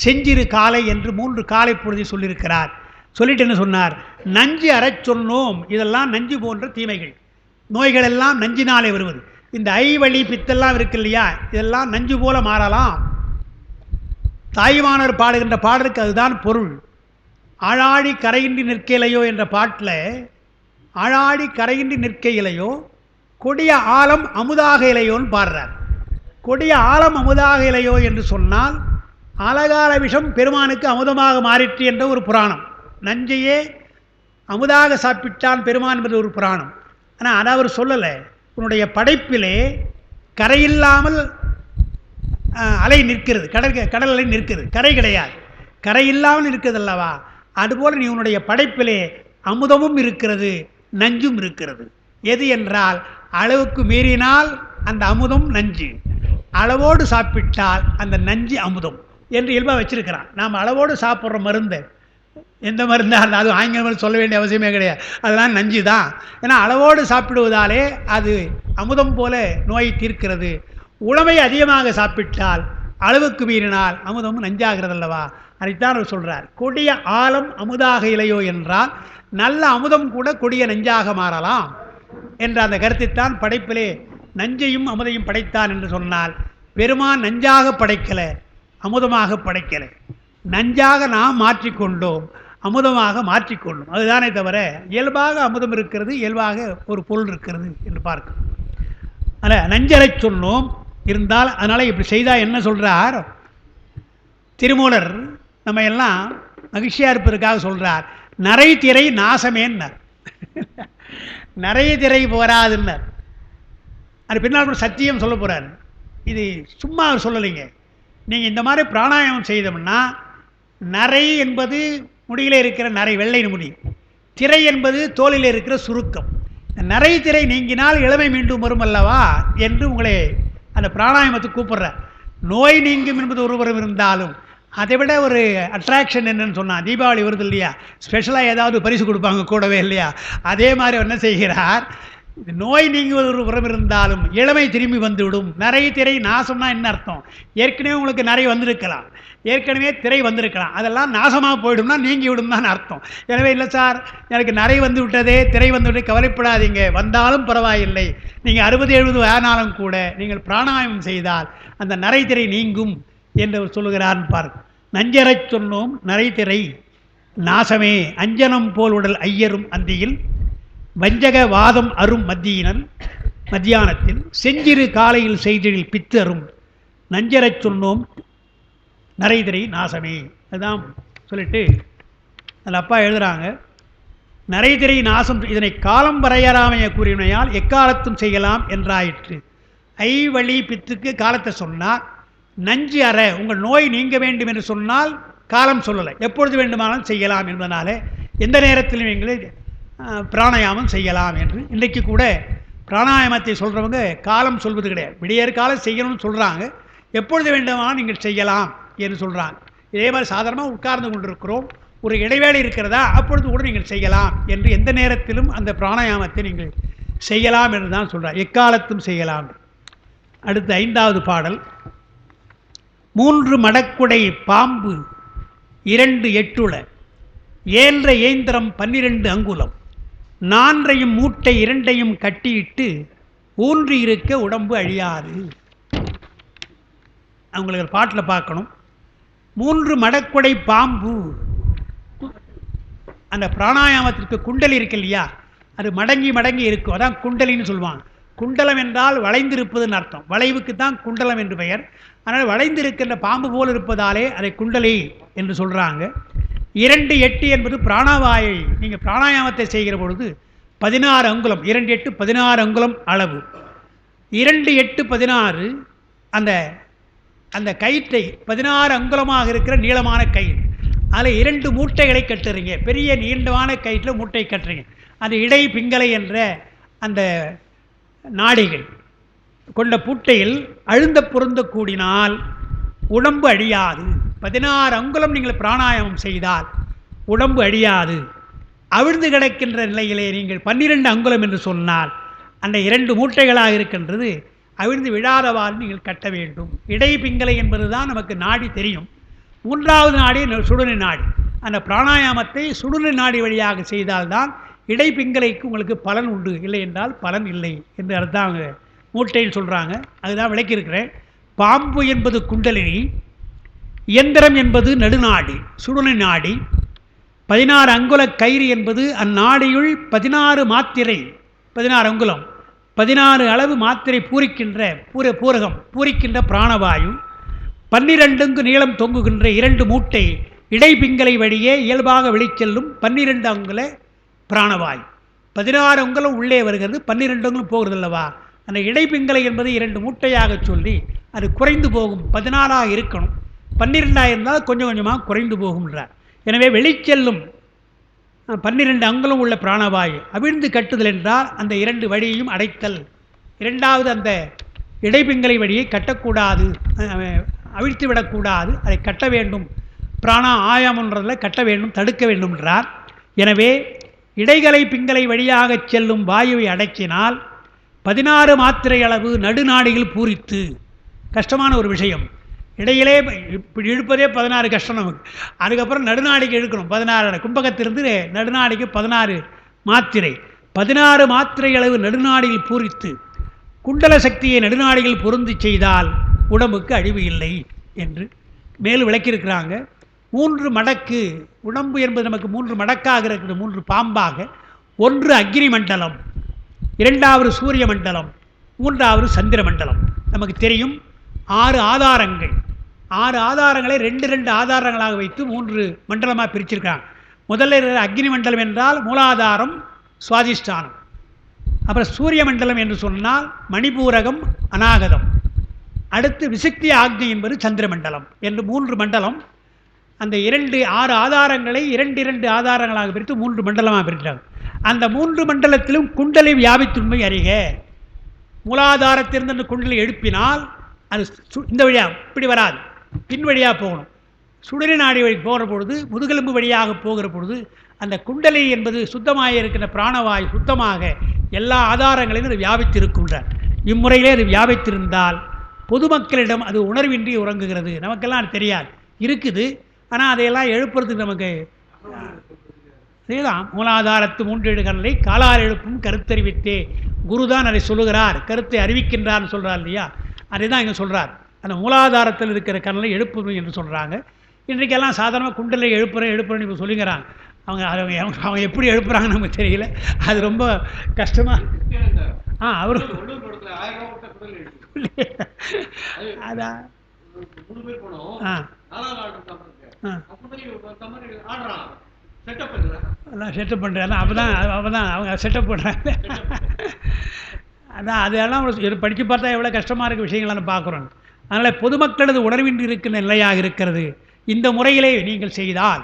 செஞ்சிறு காலை என்று 3 காலை பொழுதை சொல்லியிருக்கிறார். சொல்லிட்டு என்ன சொன்னார், நஞ்சு அறச் சொன்னோம். இதெல்லாம் நஞ்சு போன்ற தீமைகள், நோய்கள் எல்லாம் நஞ்சினாலே வருவது. இந்த ஐவழி பித்தெல்லாம் இருக்கு இல்லையா, இதெல்லாம் நஞ்சு போல மாறலாம். தாய்மானவர் பாடுகின்ற பாடலுக்கு அதுதான் பொருள். ஆழாடி கரையின்றி நிற்கையிலையோ என்ற பாட்டில் ஆழாடி கரையின்றி நிற்கையிலையோ கொடிய ஆழம் அமுதாக இலையோன்னு பாடுறார். கொடிய ஆழம் அமுதாக இலையோ என்று சொன்னால் ஆலகால விஷம் பெருமானுக்கு அமுதமாக மாறிற்று என்ற ஒரு புராணம். நஞ்சையே அமுதாக சாப்பிட்டான் பெருமான் என்ற ஒரு புராணம். ஆனால் அதை அவர் சொல்லலை. உன்னுடைய படைப்பிலே கரையில்லாமல் அலை நிற்கிறது, கடல் அலை நிற்கிறது, கரை கிடையாது, கரை இல்லாமல் இருக்கிறது அல்லவா. அதுபோல் நீ உன்னுடைய படைப்பிலே அமுதமும் இருக்கிறது, நஞ்சும் இருக்கிறது. எது என்றால் அளவுக்கு மீறினால் அந்த அமுதம் நஞ்சு, அளவோடு சாப்பிட்டால் அந்த நஞ்சு அமுதம் என்று இயல்பாக வச்சிருக்கிறான். நாம் அளவோடு சாப்பிட்ற மருந்து எந்த மருந்தாக இருந்தால் அது ஆங்கில மருந்து சொல்ல வேண்டிய அவசியமே கிடையாது, அதெல்லாம் நஞ்சு தான். ஏன்னா அளவோடு சாப்பிடுவதாலே அது அமுதம் போல நோயை தீர்க்கிறது. உணவை அதிகமாக சாப்பிட்டால் அளவுக்கு மீறினால் அமுதமும் நஞ்சாகிறது அல்லவா. அதைத்தான் அவர் சொல்கிறார். கொடிய ஆலம் அமுதாக இலையோ என்றால் நல்ல அமுதம் கூட கொடிய நஞ்சாக மாறலாம் என்ற அந்த கருத்தைத்தான் படைப்பிலே நஞ்சையும் அமுதையும் படைத்தான் என்று சொன்னால் பெருமான் நஞ்சாக படைக்கலை, அமுதமாக படைக்கலை. நஞ்சாக நாம் மாற்றிக்கொண்டோம், அமுதமாக மாற்றிக்கொள்ளும். அதுதானே தவிர இயல்பாக அமுதம் இருக்கிறது, இயல்பாக ஒரு பொருள் இருக்கிறது என்று பார்க்கணும். அதில் நஞ்சரை சொன்னோம் இருந்தால் அதனால் இப்படி செய்தால் என்ன சொல்கிறார் திருமூலர், நம்ம எல்லாம் மகிழ்ச்சியாக இருப்பதற்காக சொல்கிறார். நரை திரை நாசமேன்னர், நிறைய திரை போராதுன்னர். அது பின்னால் சத்தியம் சொல்ல போகிறார். இது சும்மா அவர் சொல்லலைங்க. நீங்கள் இந்த மாதிரி பிராணாயாமம் செய்தோம்னா நரை என்பது முடியில் இருக்கிற நரை, வெள்ளை முடி. திரை என்பது தோலில் இருக்கிற சுருக்கம். நரை திரை நீங்கினால் இளமை மீண்டும் வரும் அல்லவா என்று உங்களை அந்த பிராணாயாமத்துக்கு கூப்பிட்றார். நோய் நீங்கும் என்பது ஒருவரும் இருந்தாலும் அதை விட ஒரு அட்ராக்ஷன் என்னன்னு சொன்னால், தீபாவளி வருது இல்லையா, ஸ்பெஷலாக ஏதாவது பரிசு கொடுப்பாங்க கூடவே இல்லையா, அதே மாதிரி என்ன செய்கிறார், நோய் நீங்குவது ஒரு புறம் இருந்தாலும் இளமை திரும்பி வந்துவிடும். நிறைய திரை நாசம்னா என்ன அர்த்தம், ஏற்கனவே உங்களுக்கு நிறைய வந்திருக்கலாம், ஏற்கனவே திரை வந்திருக்கலாம், அதெல்லாம் நாசமாக போயிடும்னா நீங்கி விடும் தான் அர்த்தம். எனவே இல்லை சார் எனக்கு நிறைய வந்து விட்டதே, திரை வந்து விட்டு கவலைப்படாதீங்க, வந்தாலும் பரவாயில்லை, நீங்கள் 60-70 ஆனாலும் கூட நீங்கள் பிராணாயாமம் செய்தால் அந்த நரை திரை நீங்கும் என்று சொல்லுகிறார்னு பாருங்கள். நஞ்சரைச் சொன்னோம் நரை திரை நாசமே அஞ்சனம் போல் உடல் ஐயரும் அந்தியில் வஞ்சக வாதம் அரும் மத்தியானத்தில் செஞ்சிறு காலையில் செய்திழில் பித்து அரும் நஞ்சரைச் சொன்னோம் நரைதிரை நாசமே. அதுதான் சொல்லிட்டு அதில் அப்பா எழுதுகிறாங்க, நரைதிரை நாசம் இதனை காலம் வரையறாமைய கூறினையால் எக்காலத்தும் செய்யலாம் என்றாயிற்று. ஐ வழி பித்துக்கு காலத்தை சொன்னார், நஞ்சு அற உங்கள் நோய் நீங்க வேண்டும் என்று சொன்னால் காலம் சொல்லலை, எப்பொழுது வேண்டுமானாலும் செய்யலாம் என்பதனால எந்த நேரத்திலும் எங்களை பிராணாயாமம் செய்யலாம் என்று. இன்றைக்கு கூட பிராணாயாமத்தை சொல்கிறவங்க காலம் சொல்வது கிடையாது, விடியற் காலம் செய்யணும்னு சொல்கிறாங்க, எப்பொழுது வேண்டுமானாலும் நீங்கள் செய்யலாம் என்று சொல்கிறாங்க. இதே மாதிரி சாதாரணமாக உட்கார்ந்து கொண்டிருக்கிறோம், ஒரு இடைவேளை இருக்கிறதா அப்பொழுது கூட நீங்கள் செய்யலாம் என்று, எந்த நேரத்திலும் அந்த பிராணாயாமத்தை நீங்கள் செய்யலாம் என்று தான் சொல்கிறார், எக்காலத்தும் செய்யலாம். அடுத்து 5வது பாடல். 3 மடக்குடை பாம்பு 2 எட்டுள ஏன்ற ஏந்திரம் 12 அங்குலம் 4 மூட்டை 2 கட்டியிட்டு ஊன்றி இருக்க உடம்பு அழியாது. அவங்களுக்கு பாட்டில் பார்க்கணும். 3 மடக்குடை பாம்பு, அந்த பிராணாயாமத்திற்கு குண்டலி இருக்கு இல்லையா, அது மடங்கி மடங்கி இருக்கும், அதான் குண்டலின்னு சொல்லுவாங்க. குண்டலம் என்றால் வளைந்திருப்பதுன்னு அர்த்தம், வளைவுக்கு தான் குண்டலம் என்று பெயர். அதனால் வளைந்திருக்கின்ற பாம்பு போல் இருப்பதாலே அதை குண்டலி என்று சொல்கிறாங்க. 2 8 என்பது பிராணவாயை நீங்கள் பிராணாயாமத்தை செய்கிற பொழுது 16 அங்குலம், 2 8 16 அங்குலம் அளவு. 2 8 16 அந்த அந்த கயிற்றை 16 அங்குலமாக இருக்கிற நீளமான கயிறு, அதில் 2 மூட்டைகளை கட்டுறீங்க, பெரிய நீண்டமான கயிற்றில் மூட்டை கட்டுறீங்க. அந்த இடை பிங்களை என்ற அந்த நாடிகள் கொண்ட பூட்டையில் அழுந்த பொருந்த கூடினால் உடம்பு அழியாது. 16 அங்குலம் நீங்கள் பிராணாயாமம் செய்தால் உடம்பு அழியாது. அவிழ்ந்து கிடக்கின்ற நிலையிலே நீங்கள் 12 அங்குலம் என்று சொன்னால் அந்த 2 மூட்டைகளாக இருக்கின்றது அவிழ்ந்து விழாதவாறு நீங்கள் கட்ட வேண்டும். இடை பிங்களை என்பது தான் நமக்கு நாடி தெரியும். 3வது நாடி சுடுநீ நாடி. அந்த பிராணாயாமத்தை சுடுநீ நாடி வழியாக செய்தால்தான் இடை பிங்களைக்கு உங்களுக்கு பலன் உண்டு, இல்லை என்றால் பலன் இல்லை என்று அர்த்தம் அவங்க மூட்டையில் சொல்கிறாங்க. அதுதான் விளக்கியிருக்கிறேன். பாம்பு என்பது குண்டலினி, இயந்திரம் என்பது நடுநாடி சுடுநீ நாடி, 16 அங்குல கயிறு என்பது அந்நாடியுள் 16 மாத்திரை 16 அங்குலம் 16 அளவு மாத்திரை பூரிக்கின்ற பூரகம் பூரிக்கின்ற பிராணவாயு, 12 நீளம் தொங்குகின்ற 2 மூட்டை இடை பிங்களை வழியே இயல்பாக வெளிச்செல்லும் 12 அங்குல பிராணவாயு. 16 அங்குலம் உள்ளே வருகிறது, 12 அங்குலம் போகிறது அல்லவா. அந்த இடைப்பிங்களை என்பது 2 மூட்டையாக சொல்லி அது குறைந்து போகும். 16ஆக இருக்கணும், 12ஆக இருந்தால் கொஞ்சம் கொஞ்சமாக குறைந்து போகும்ன்றார். எனவே வெளிச்செல்லும் 12 அங்குலம் உள்ள பிராணவாயு அவிழ்ந்து கட்டுதல் என்றால் அந்த 2 வழியையும் அடைத்தல். 2வது அந்த இடைப்பிங்களை வழியை கட்டக்கூடாது, அவிழ்த்து விடக்கூடாது, அதை கட்ட வேண்டும். பிராணா ஆயாமன்றதில் கட்ட வேண்டும், தடுக்க வேண்டும் என்றார். எனவே இடைகளை பிங்களை வழியாக செல்லும் வாயுவை அடக்கினால் 16 மாத்திரை அளவு நடுநாடிகள் பூரித்து. கஷ்டமான ஒரு விஷயம். இடையிலே இப்படி இழுப்பதே 16 கஷ்டம் நமக்கு. அதுக்கப்புறம் நடுநாடிக்கு இழுக்கணும் 16. கும்பகத்திலிருந்து நடுநாடிக்கு 16 மாத்திரை. 16 மாத்திரை அளவு நடுநாடியில் பூரித்து குண்டல சக்தியை நடுநாடிகள் பொருந்தி செய்தால் உடம்புக்கு அழிவு இல்லை என்று மேலும் விளக்கியிருக்கிறாங்க. 3 மடக்கு உடம்பு என்பது நமக்கு 3 மடக்காக இருக்கிறது, 3 பாம்பாக. 1 அக்னி மண்டலம், 2வது சூரிய மண்டலம், 3வது சந்திர மண்டலம். நமக்கு தெரியும் 6 ஆதாரங்கள். 6 ஆதாரங்களை 2 ஆதாரங்களாக வைத்து 3 மண்டலமாக பிரிச்சிருக்காங்க. முதல்ல அக்னி மண்டலம் என்றால் மூலாதாரம், சுவாதிஷ்டானம். அப்புறம் சூரிய மண்டலம் என்று சொன்னால் மணிபூரகம், அநாகதம். அடுத்து விசுக்தி ஆக்னி என்பது சந்திர மண்டலம் என்று 3 மண்டலம். அந்த 6 ஆதாரங்களை 2 ஆதாரங்களாக பிரித்து 3 மண்டலமாக பிரித்தாங்க. அந்த 3 மண்டலத்திலும் குண்டலை வியாபித்துண்மை அறிக. மூலாதாரத்திலிருந்து அந்த குண்டலை எழுப்பினால் அது இந்த வழியாக இப்படி வராது, பின் வழியாக போகணும். சுடரி நாடி வழி போகிற பொழுது, முதுகெலும்பு வழியாக போகிற பொழுது அந்த குண்டலை என்பது சுத்தமாக இருக்கிற பிராணவாயு சுத்தமாக எல்லா ஆதாரங்களையும் அது வியாபித்திருக்கின்றார். இம்முறையிலே அது வியாபித்திருந்தால் பொதுமக்களிடம் அது உணர்வின்றி உறங்குகிறது. நமக்கெல்லாம் அது தெரியாது, இருக்குது. ஆனால் அதையெல்லாம் எழுப்புறதுக்கு நமக்கு அதேதான். மூலாதாரத்து 3 கண்ணலை காலால் எழுப்பும் கருத்தறிவித்தே. குருதான் அதை சொல்லுகிறார், கருத்தை அறிவிக்கின்றார்னு சொல்கிறார் இல்லையா? அதை தான் இங்கே சொல்கிறார். அந்த மூலாதாரத்தில் இருக்கிற கண்ணலை எழுப்பும் என்று சொல்கிறாங்க. இன்றைக்கெல்லாம் சாதாரணமாக குண்டலை எழுப்புறேன்னு இப்போ சொல்லிங்கிறாங்க. அவங்க எப்படி எழுப்புறாங்கன்னு நமக்கு தெரியல. அது ரொம்ப கஷ்டமாக. அவரு அதான் செட்டப் பண்ணுறேன். அப்போதான் அவங்க செட்டப் பண்ணுறாங்க. அதான் அதெல்லாம் படித்து பார்த்தா எவ்வளோ கஷ்டமாக இருக்க விஷயங்கள்லாம் பார்க்குறோம். அதனால் பொதுமக்களது உணர்வின்றி இருக்கிற நிலையாக இருக்கிறது இந்த முறையிலே நீங்கள் செய்தால்.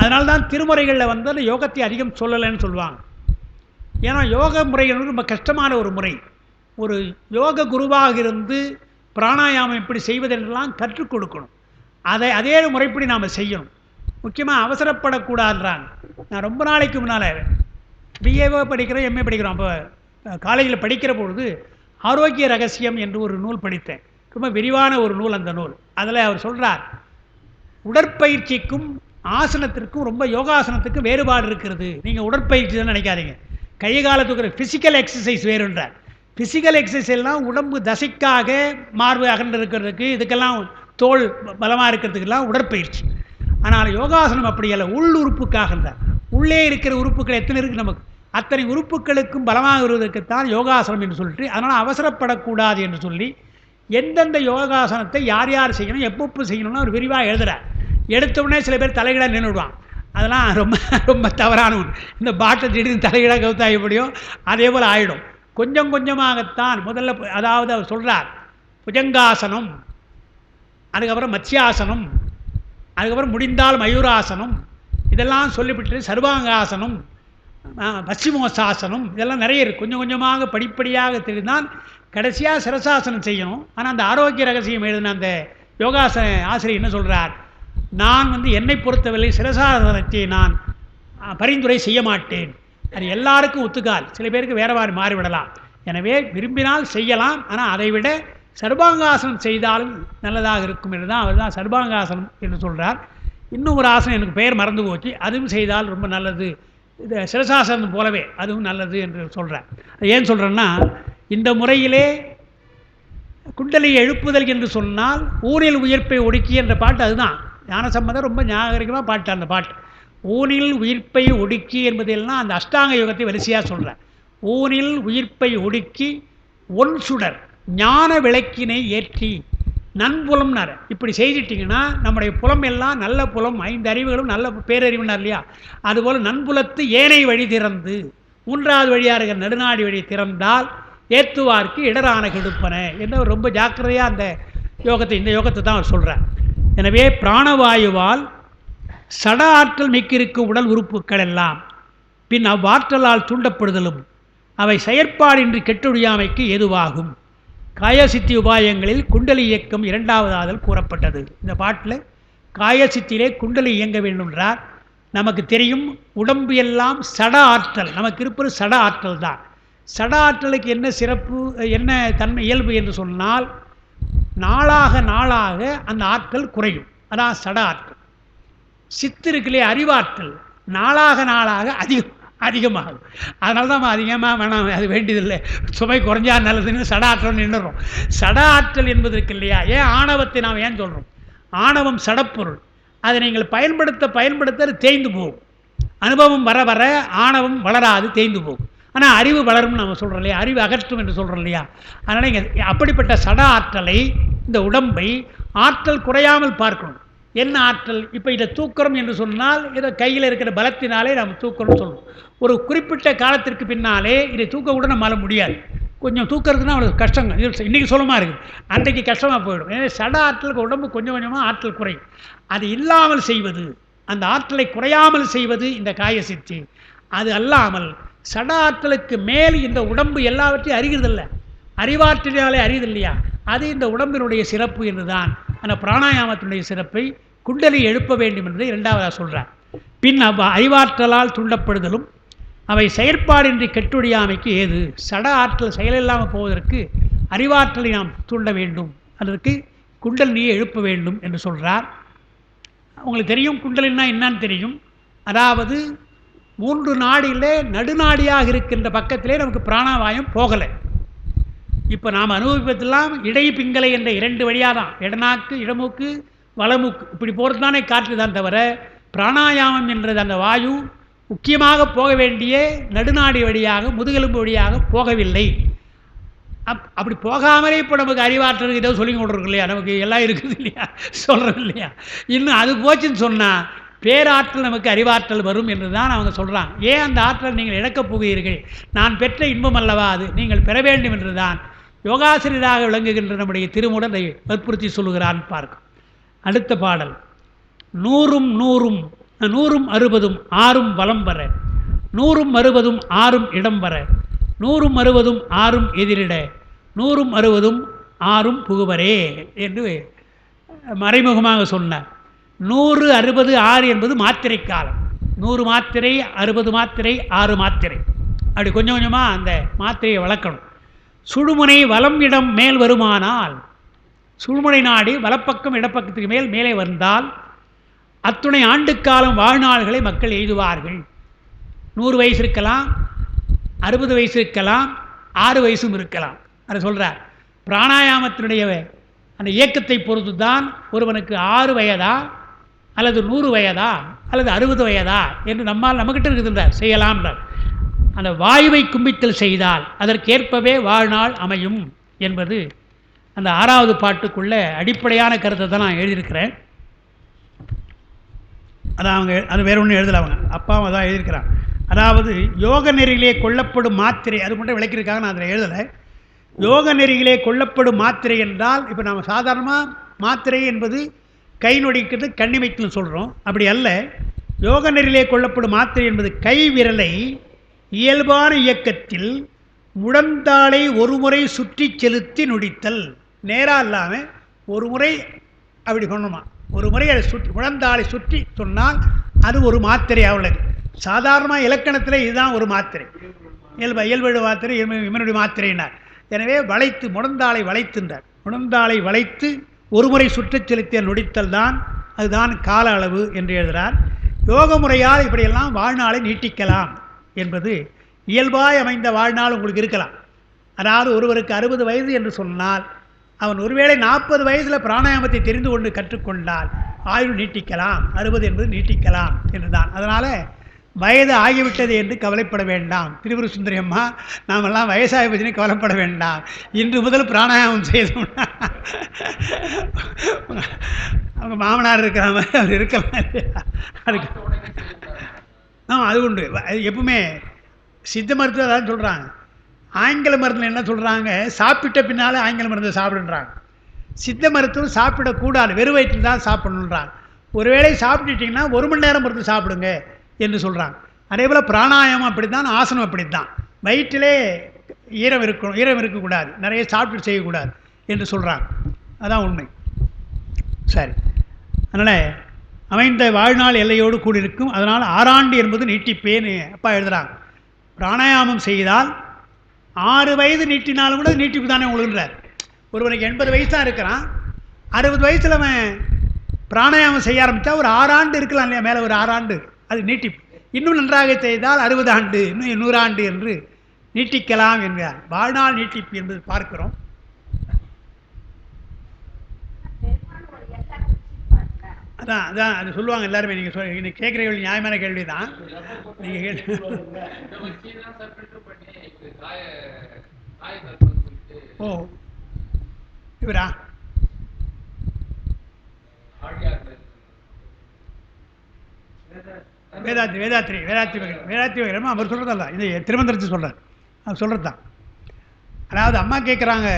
அதனால்தான் திருமுறைகளில் அந்த யோகத்தை அதிகம் சொல்லலைன்னு சொல்லுவாங்க. ஏன்னா யோக முறைகள் ரொம்ப கஷ்டமான ஒரு முறை. ஒரு யோக குருவாக இருந்து பிராணாயாமம் எப்படி செய்வதெல்லாம் கற்றுக் கொடுக்கணும். அதே முறைப்படி நாம் செய்யணும். முக்கியமாக அவசரப்படக்கூடாதுன்றாங்க. நான் ரொம்ப நாளைக்கு முன்னால் பிஏஓ படிக்கிறேன், எம்ஏ படிக்கிறோம். அப்போ காலேஜில் படிக்கிற பொழுது ஆரோக்கிய ரகசியம் என்று ஒரு நூல் படித்தேன். ரொம்ப விரிவான ஒரு நூல் அந்த நூல். அதில் அவர் சொல்கிறார், உடற்பயிற்சிக்கும் ஆசனத்திற்கும் ரொம்ப யோகாசனத்துக்கும் வேறுபாடு இருக்கிறது. நீங்கள் உடற்பயிற்சி தான் நினைக்காதீங்க. கை காலத்துக்கு ஃபிசிக்கல் எக்ஸசைஸ் வேறுன்றார். ஃபிசிக்கல் எக்ஸசைஸ்லாம் உடம்பு தசைக்காக, மார்பு அகன்று இருக்கிறதுக்கு, இதுக்கெல்லாம் தோல் பலமாக இருக்கிறதுக்கெல்லாம் உடற்பயிற்சி. ஆனால் யோகாசனம் அப்படி அல்ல, உள் உறுப்புக்காகன்றார். உள்ளே இருக்கிற உறுப்புகள் எத்தனை இருக்குது நமக்கு, அத்தனை உறுப்புகளுக்கும் பலமாக வருவதற்குத்தான் யோகாசனம் என்று சொல்லிட்டு, அதனால் அவசரப்படக்கூடாது என்று சொல்லி எந்தெந்த யோகாசனத்தை யார் யார் செய்யணும், எப்பப்போ செய்யணும்னு அவர் விரிவாக எழுதுகிறார். எடுத்தவுடனே சில பேர் தலைகீழாக நின்றுடுவான். அதெல்லாம் ரொம்ப ரொம்ப தவறான ஒன்று. இந்த பாட்டை திடீர்னு தலைகீழாக கவுத்தா எப்படியோ அதே போல் ஆகிடும். கொஞ்சம் கொஞ்சமாகத்தான் முதல்ல. அதாவது அவர் சொல்கிறார், புஜங்காசனம், அதுக்கப்புறம் மத்யாசனம், அதுக்கப்புறம் முடிந்தால் மயூராசனம், இதெல்லாம் சொல்லிவிட்டு சர்வாங்காசனம், பశ్చిமோசாசனம், இதெல்லாம் நிறைய இருக்குது. கொஞ்சம் கொஞ்சமாக படிப்படியாக தெரிந்தால் கடைசியாக சிரசாசனம் செய்யணும். ஆனால் அந்த ஆரோக்கிய ரகசியம் எழுதின அந்த யோகாசன ஆசிரியர் என்ன சொல்கிறார், நான் என்னை பொறுத்தவரை சிரசாசனத்தை நான் பரிந்துரை செய்ய மாட்டேன். அது எல்லாருக்கும் ஒத்துக்கால், சில பேருக்கு வேறு மாதிரி மாறிவிடலாம். எனவே விரும்பினால் செய்யலாம், ஆனால் அதை விட சர்வாங்காசனம் செய்தாலும் நல்லதாக இருக்கும் என்று தான் அவர் தான் சர்வாங்காசனம் என்று சொல்கிறார். இன்னும் ஒரு ஆசனம் எனக்கு பெயர் மறந்து போச்சு, அதுவும் செய்தால் ரொம்ப நல்லது. இது சிரசாசனம் போலவே அதுவும் நல்லது என்று சொல்கிறார். ஏன் சொல்கிறேன்னா, இந்த முறையிலே குண்டலை எழுப்புதல் என்று சொன்னால் ஊனில் உயிர்ப்பை ஒடுக்கி என்ற பாட்டு அதுதான். ஞானசம்பந்தர் ரொம்ப ஞாபகமாக பாட்டு அந்த பாட்டு. ஊனில் உயிர்ப்பை ஒடுக்கி என்பதெல்லாம் அந்த அஷ்டாங்க யோகத்தை வரிசையாக சொல்கிறார். ஊனில் உயிர்ப்பை ஒடுக்கி ஒன் சுடர் ஞான விளக்கினை ஏற்றி நன்புலம்னார். இப்படி செய்துட்டிங்கன்னா நம்முடைய புலம் எல்லாம் நல்ல புலம், 5 அறிவுகளும் நல்ல பேரறிவுனார் இல்லையா? அதுபோல் நன்புலத்து ஏனை வழி திறந்து 3வது வழியாக இருக்கிற நடுநாடி வழி திறந்தால் ஏத்துவார்க்கு இடரான கெடுப்பன என்று ரொம்ப ஜாக்கிரதையாக அந்த யோகத்தை, இந்த யோகத்தை தான் அவர் சொல்கிறார். எனவே பிராணவாயுவால் சட ஆற்றல் மிக்கிருக்கும் உடல் உறுப்புகள் எல்லாம் பின் அவ்வாற்றலால் தூண்டப்படுதலும் அவை செயற்பாடின்றி கெட்டொழியாமைக்கு ஏதுவாகும். காயசித்தி உபாயங்களில் குண்டலி இயக்கம் இரண்டாவதாதல் கூறப்பட்டது. இந்த பாட்டில் காயசித்திலே குண்டலி இயங்க வேண்டும்ன்றார். நமக்கு தெரியும் உடம்பு எல்லாம் சட ஆற்றல், நமக்கு இருப்பது சட ஆற்றல் தான். சட ஆற்றலுக்கு என்ன சிறப்பு, என்ன தன்மை இயல்பு என்று சொன்னால், நாளாக நாளாக அந்த ஆற்றல் குறையும். அதான் சட ஆற்றல். சித்து இருக்குல்லையே அறிவாற்றல், நாளாக நாளாக அதிகமாகும். அதனால தான் அதிகமாக வேணாம், அது வேண்டியதில்லை, சுமை குறைஞ்சா நல்லதுன்னு சட ஆற்றல் நின்றுடும். சட ஆற்றல் என்பது இருக்கு இல்லையா, ஏன் ஆணவத்தை நாம் ஏன் சொல்கிறோம்? ஆணவம் சடப்பொருள். அதை நீங்கள் பயன்படுத்த பயன்படுத்த அது தேய்ந்து போகும். அனுபவம் வர வர ஆணவம் வளராது, தேய்ந்து போகும். ஆனால் அறிவு வளரும்னு நம்ம சொல்கிறோம் இல்லையா, அறிவு அகற்றும் என்று சொல்கிறோம் இல்லையா. அதனால் இங்கே அப்படிப்பட்ட சட ஆற்றலை, இந்த உடம்பை ஆற்றல் குறையாமல் பார்க்கணும். என்ன ஆற்றல்? இப்போ இதை தூக்குறோம் என்று சொன்னால், இதை கையில் இருக்கிற பலத்தினாலே நம்ம தூக்குறோம்னு சொல்லணும். ஒரு குறிப்பிட்ட காலத்திற்கு பின்னாலே இதை தூக்க கூட நம்மளால் முடியாது. கொஞ்சம் தூக்கிறதுனா அவளுக்கு கஷ்டங்க. இன்றைக்கி சுலமாக இருக்குது, அன்றைக்கு கஷ்டமாக போயிடும். எனவே சட ஆற்றலுக்கு உடம்பு கொஞ்சம் கொஞ்சமாக ஆற்றல் குறையும். அது இல்லாமல் செய்வது, அந்த ஆற்றலை குறையாமல் செய்வது இந்த காயசித்தி. அது அல்லாமல் சட ஆற்றலுக்கு மேல் இந்த உடம்பு எல்லாவற்றையும் அறிகிறதில்லை, அறிவாற்றலாலே அறியுது இல்லையா, அது இந்த உடம்பினுடைய சிறப்பு என்றுதான் அந்த பிராணாயாமத்தினுடைய சிறப்பை குண்டலி எழுப்ப வேண்டும் என்பதை இரண்டாவதாக சொல்கிறார். பின் அறிவாற்றலால் தூண்டப்படுதலும் அவை செயற்பாடின்றி கெட்டுடையாமைக்கு ஏது. சட ஆற்றல் செயலில்லாமல் போவதற்கு அறிவாற்றலை நாம் தூண்ட வேண்டும், அதற்கு குண்டலினியை எழுப்ப வேண்டும் என்று சொல்கிறார். உங்களுக்கு தெரியும் குண்டலினா என்னன்னு தெரியும். அதாவது 3 நாடியிலே நடுநாடியாக இருக்கின்ற பக்கத்திலே நமக்கு பிராணவாயம் போகலை. இப்போ நாம் அனுபவிப்பதெல்லாம் இடை பிங்களை என்ற 2 வழியாக தான், இடநாக்கு இடமூக்கு வளமூக்கு, இப்படி போகிறது தானே காற்று தான் தவிர, பிராணாயாமம் என்றது அந்த வாயு முக்கியமாக போக வேண்டிய நடுநாடி வழியாக முதுகெலும்பு வழியாக போகவில்லை. அப்படி போகாமலே இப்போ நமக்கு அறிவாற்றலுக்கு ஏதோ சொல்லி கொண்டிருக்கு இல்லையா, நமக்கு எல்லாம் இருக்குது இல்லையா, சொல்கிறது இல்லையா. இன்னும் அது போச்சுன்னு சொன்னால் பேராற்றல் நமக்கு அறிவாற்றல் வரும் என்று தான் அவங்க சொல்கிறாங்க. ஏன் அந்த ஆற்றல் நீங்கள் இழக்கப் போகிறீர்கள்? நான் பெற்ற இன்பம் அல்லவா அது, நீங்கள் பெற வேண்டும் என்று தான் யோகாசிரியராக விளங்குகின்ற நம்முடைய திருமுடன் அதை வற்புறுத்தி சொல்லுகிறான் பார்க்கும். அடுத்த பாடல் 100ம் 100ம் 60ம் 6ம் வலம் வர, 100ம் 60ம் 6ம் இடம் வர, 100ம் 60ம் 6ம் எதிரிட, 100ம் 60ம் 6ம் புகுவரே என்று மறைமுகமாக சொன்னார். 100, 60, 6 என்பது மாத்திரை காலம். 100 மாத்திரை, 60 மாத்திரை, 6 மாத்திரை, அப்படி கொஞ்சம் கொஞ்சமாக அந்த மாத்திரையை வளர்க்கணும். சுழுமுனை வலம் இடம் மேல் வருமானால், சுழுமுனை நாடி வலப்பக்கம் இடப்பக்கத்துக்கு மேலே வந்தால் அத்துணை ஆண்டுக்காலம் வாழ்நாள்களை மக்கள் எய்துவார்கள். 100 வயசு இருக்கலாம், 60 வயசு இருக்கலாம், 6 வயசும் இருக்கலாம். அதை சொல்கிறார். பிராணாயாமத்தினுடைய அந்த இயக்கத்தை பொறுத்து தான் ஒருவனுக்கு 6 வயதா அல்லது 100 வயதா அல்லது 60 வயதா என்று நம்மகிட்ட இருக்குதுன்றார், செய்யலாம்ன்றார். அந்த வாயுவை கும்பித்தல் செய்தால் அதற்கேற்பவே வாழ்நாள் அமையும் என்பது அந்த 6வது பாட்டுக்குள்ள அடிப்படையான கருத்தை தான் நான் எழுதியிருக்கிறேன். அதான் அவங்க அது வேறு ஒன்றும் எழுதலை, அவங்க அப்பாவும் அதான் எழுதியிருக்கிறாங்க. அதாவது யோக நெறியிலே கொள்ளப்படும் மாத்திரை, அது மட்டும் விளக்கியிருக்காங்க, நான் அதில் எழுதலை. யோக நெறியிலே கொள்ளப்படும் மாத்திரை என்றால், இப்போ நம்ம சாதாரணமாக மாத்திரை என்பது கை நொடிக்கிறது கண்ணிமைத்துன்னு சொல்கிறோம். அப்படி அல்ல. யோக நெறியிலே கொள்ளப்படும் மாத்திரை என்பது கை விரலை இயல்பான இயக்கத்தில் முழந்தாளை ஒரு முறை சுற்றி செலுத்தி நொடித்தல். நேராக இல்லாமல் ஒரு முறை அப்படி சொன்னோமா, ஒரு முறை அதை சுற்றி முழந்தாளை சுற்றி சொன்னால் அது ஒரு மாத்திரை. அவ்வளவு சாதாரணமாக இலக்கணத்தில் இதுதான் ஒரு மாத்திரை, இயல்பு மாத்திரை, இவனுடைய மாத்திரைனார். எனவே வளைத்து முழந்தாளை வளைத்துன்றார். முழந்தாளை வளைத்து ஒரு முறை சுற்றி செலுத்திய நொடித்தல் தான், அதுதான் கால அளவு என்று எழுதுகிறார். யோக முறையால் இப்படியெல்லாம் வாழ்நாளை நீட்டிக்கலாம் என்பது இயல்பாய் அமைந்த வாழ்நாள் உங்களுக்கு இருக்கலாம். அதாவது ஒருவருக்கு 60 வயது என்று சொன்னால் அவன் ஒருவேளை 40 வயதில் பிராணாயாமத்தை தெரிந்து கொண்டு கற்றுக்கொண்டால் ஆயுள் நீட்டிக்கலாம், 60 என்பது நீட்டிக்கலாம் என்று தான். அதனால் வயது ஆகிவிட்டது என்று கவலைப்பட வேண்டாம். திரிபுர சுந்தரி அம்மா, நாமெல்லாம் வயசாகி பற்றினே கவலைப்பட வேண்டாம். இன்று முதல் பிராணாயாமம் செய்தோம்னா அவங்க மாமனார் இருக்கிற மாதிரி அவர் இருக்கலாம் இல்லையா, அதுக்கு அது உண்டு. எப்பவுமே சித்த மருத்துவம் அதான் சொல்கிறாங்க. ஆங்கில மருந்தில் என்ன சொல்கிறாங்க, சாப்பிட்ட பின்னால் ஆங்கில மருந்தை சாப்பிடுன்றாங்க. சித்த மருத்துவம் சாப்பிடக்கூடாது, வெறும் வயிற்றில் தான் சாப்பிடணுன்றாங்க. ஒருவேளை சாப்பிட்டுட்டிங்கன்னா 1 மணி நேரம் மருந்து சாப்பிடுங்க என்று சொல்கிறாங்க. அதே போல் பிராணாயாமம் அப்படி தான், ஆசனம் அப்படி தான். வயிற்றிலே ஈரம் இருக்கணும், ஈரம் இருக்கக்கூடாது, நிறைய சாப்பிட்டு செய்யக்கூடாது என்று சொல்கிறாங்க. அதான் உண்மை. சரி, அதனால் அமைந்த வாழ்நாள் எல்லையோடு கூடியிருக்கும். அதனால் 6 ஆண்டு என்பது நீட்டிப்பேன்னு அப்பா எழுதுகிறாங்க. பிராணாயாமம் செய்தால் 6 வயது நீட்டினாலும் கூட நீட்டிப்பு தானே உங்களுன்றார். ஒருவனுக்கு 80 வயசு தான் இருக்கிறான், 60 வயசில் அவன் பிராணாயாமம் செய்ய ஆரம்பித்தா ஒரு 6 ஆண்டு இருக்கலாம் இல்லையா, மேலே ஒரு 6 ஆண்டு, அது நீட்டிப்பு. இன்னும் நன்றாக செய்தால் 60 ஆண்டு, இன்னும் 100 ஆண்டு என்று நீட்டிக்கலாம் என்கிறார். வாழ்நாள் நீட்டிப்பு என்பது பார்க்கிறோம். அதான் அதான் அது சொல்லுவாங்க எல்லாருமே. நீங்கள் கேட்குற கேள்வி நியாயமான கேள்வி தான். நீங்கள் ஓ இவரா வேதாத்திரி வகைரமா அவர் சொல்கிறதல்ல, இது திருமந்திரத்தை சொல்கிறார், அவர் சொல்கிறது தான். அதாவது அம்மா கேட்குறாங்க,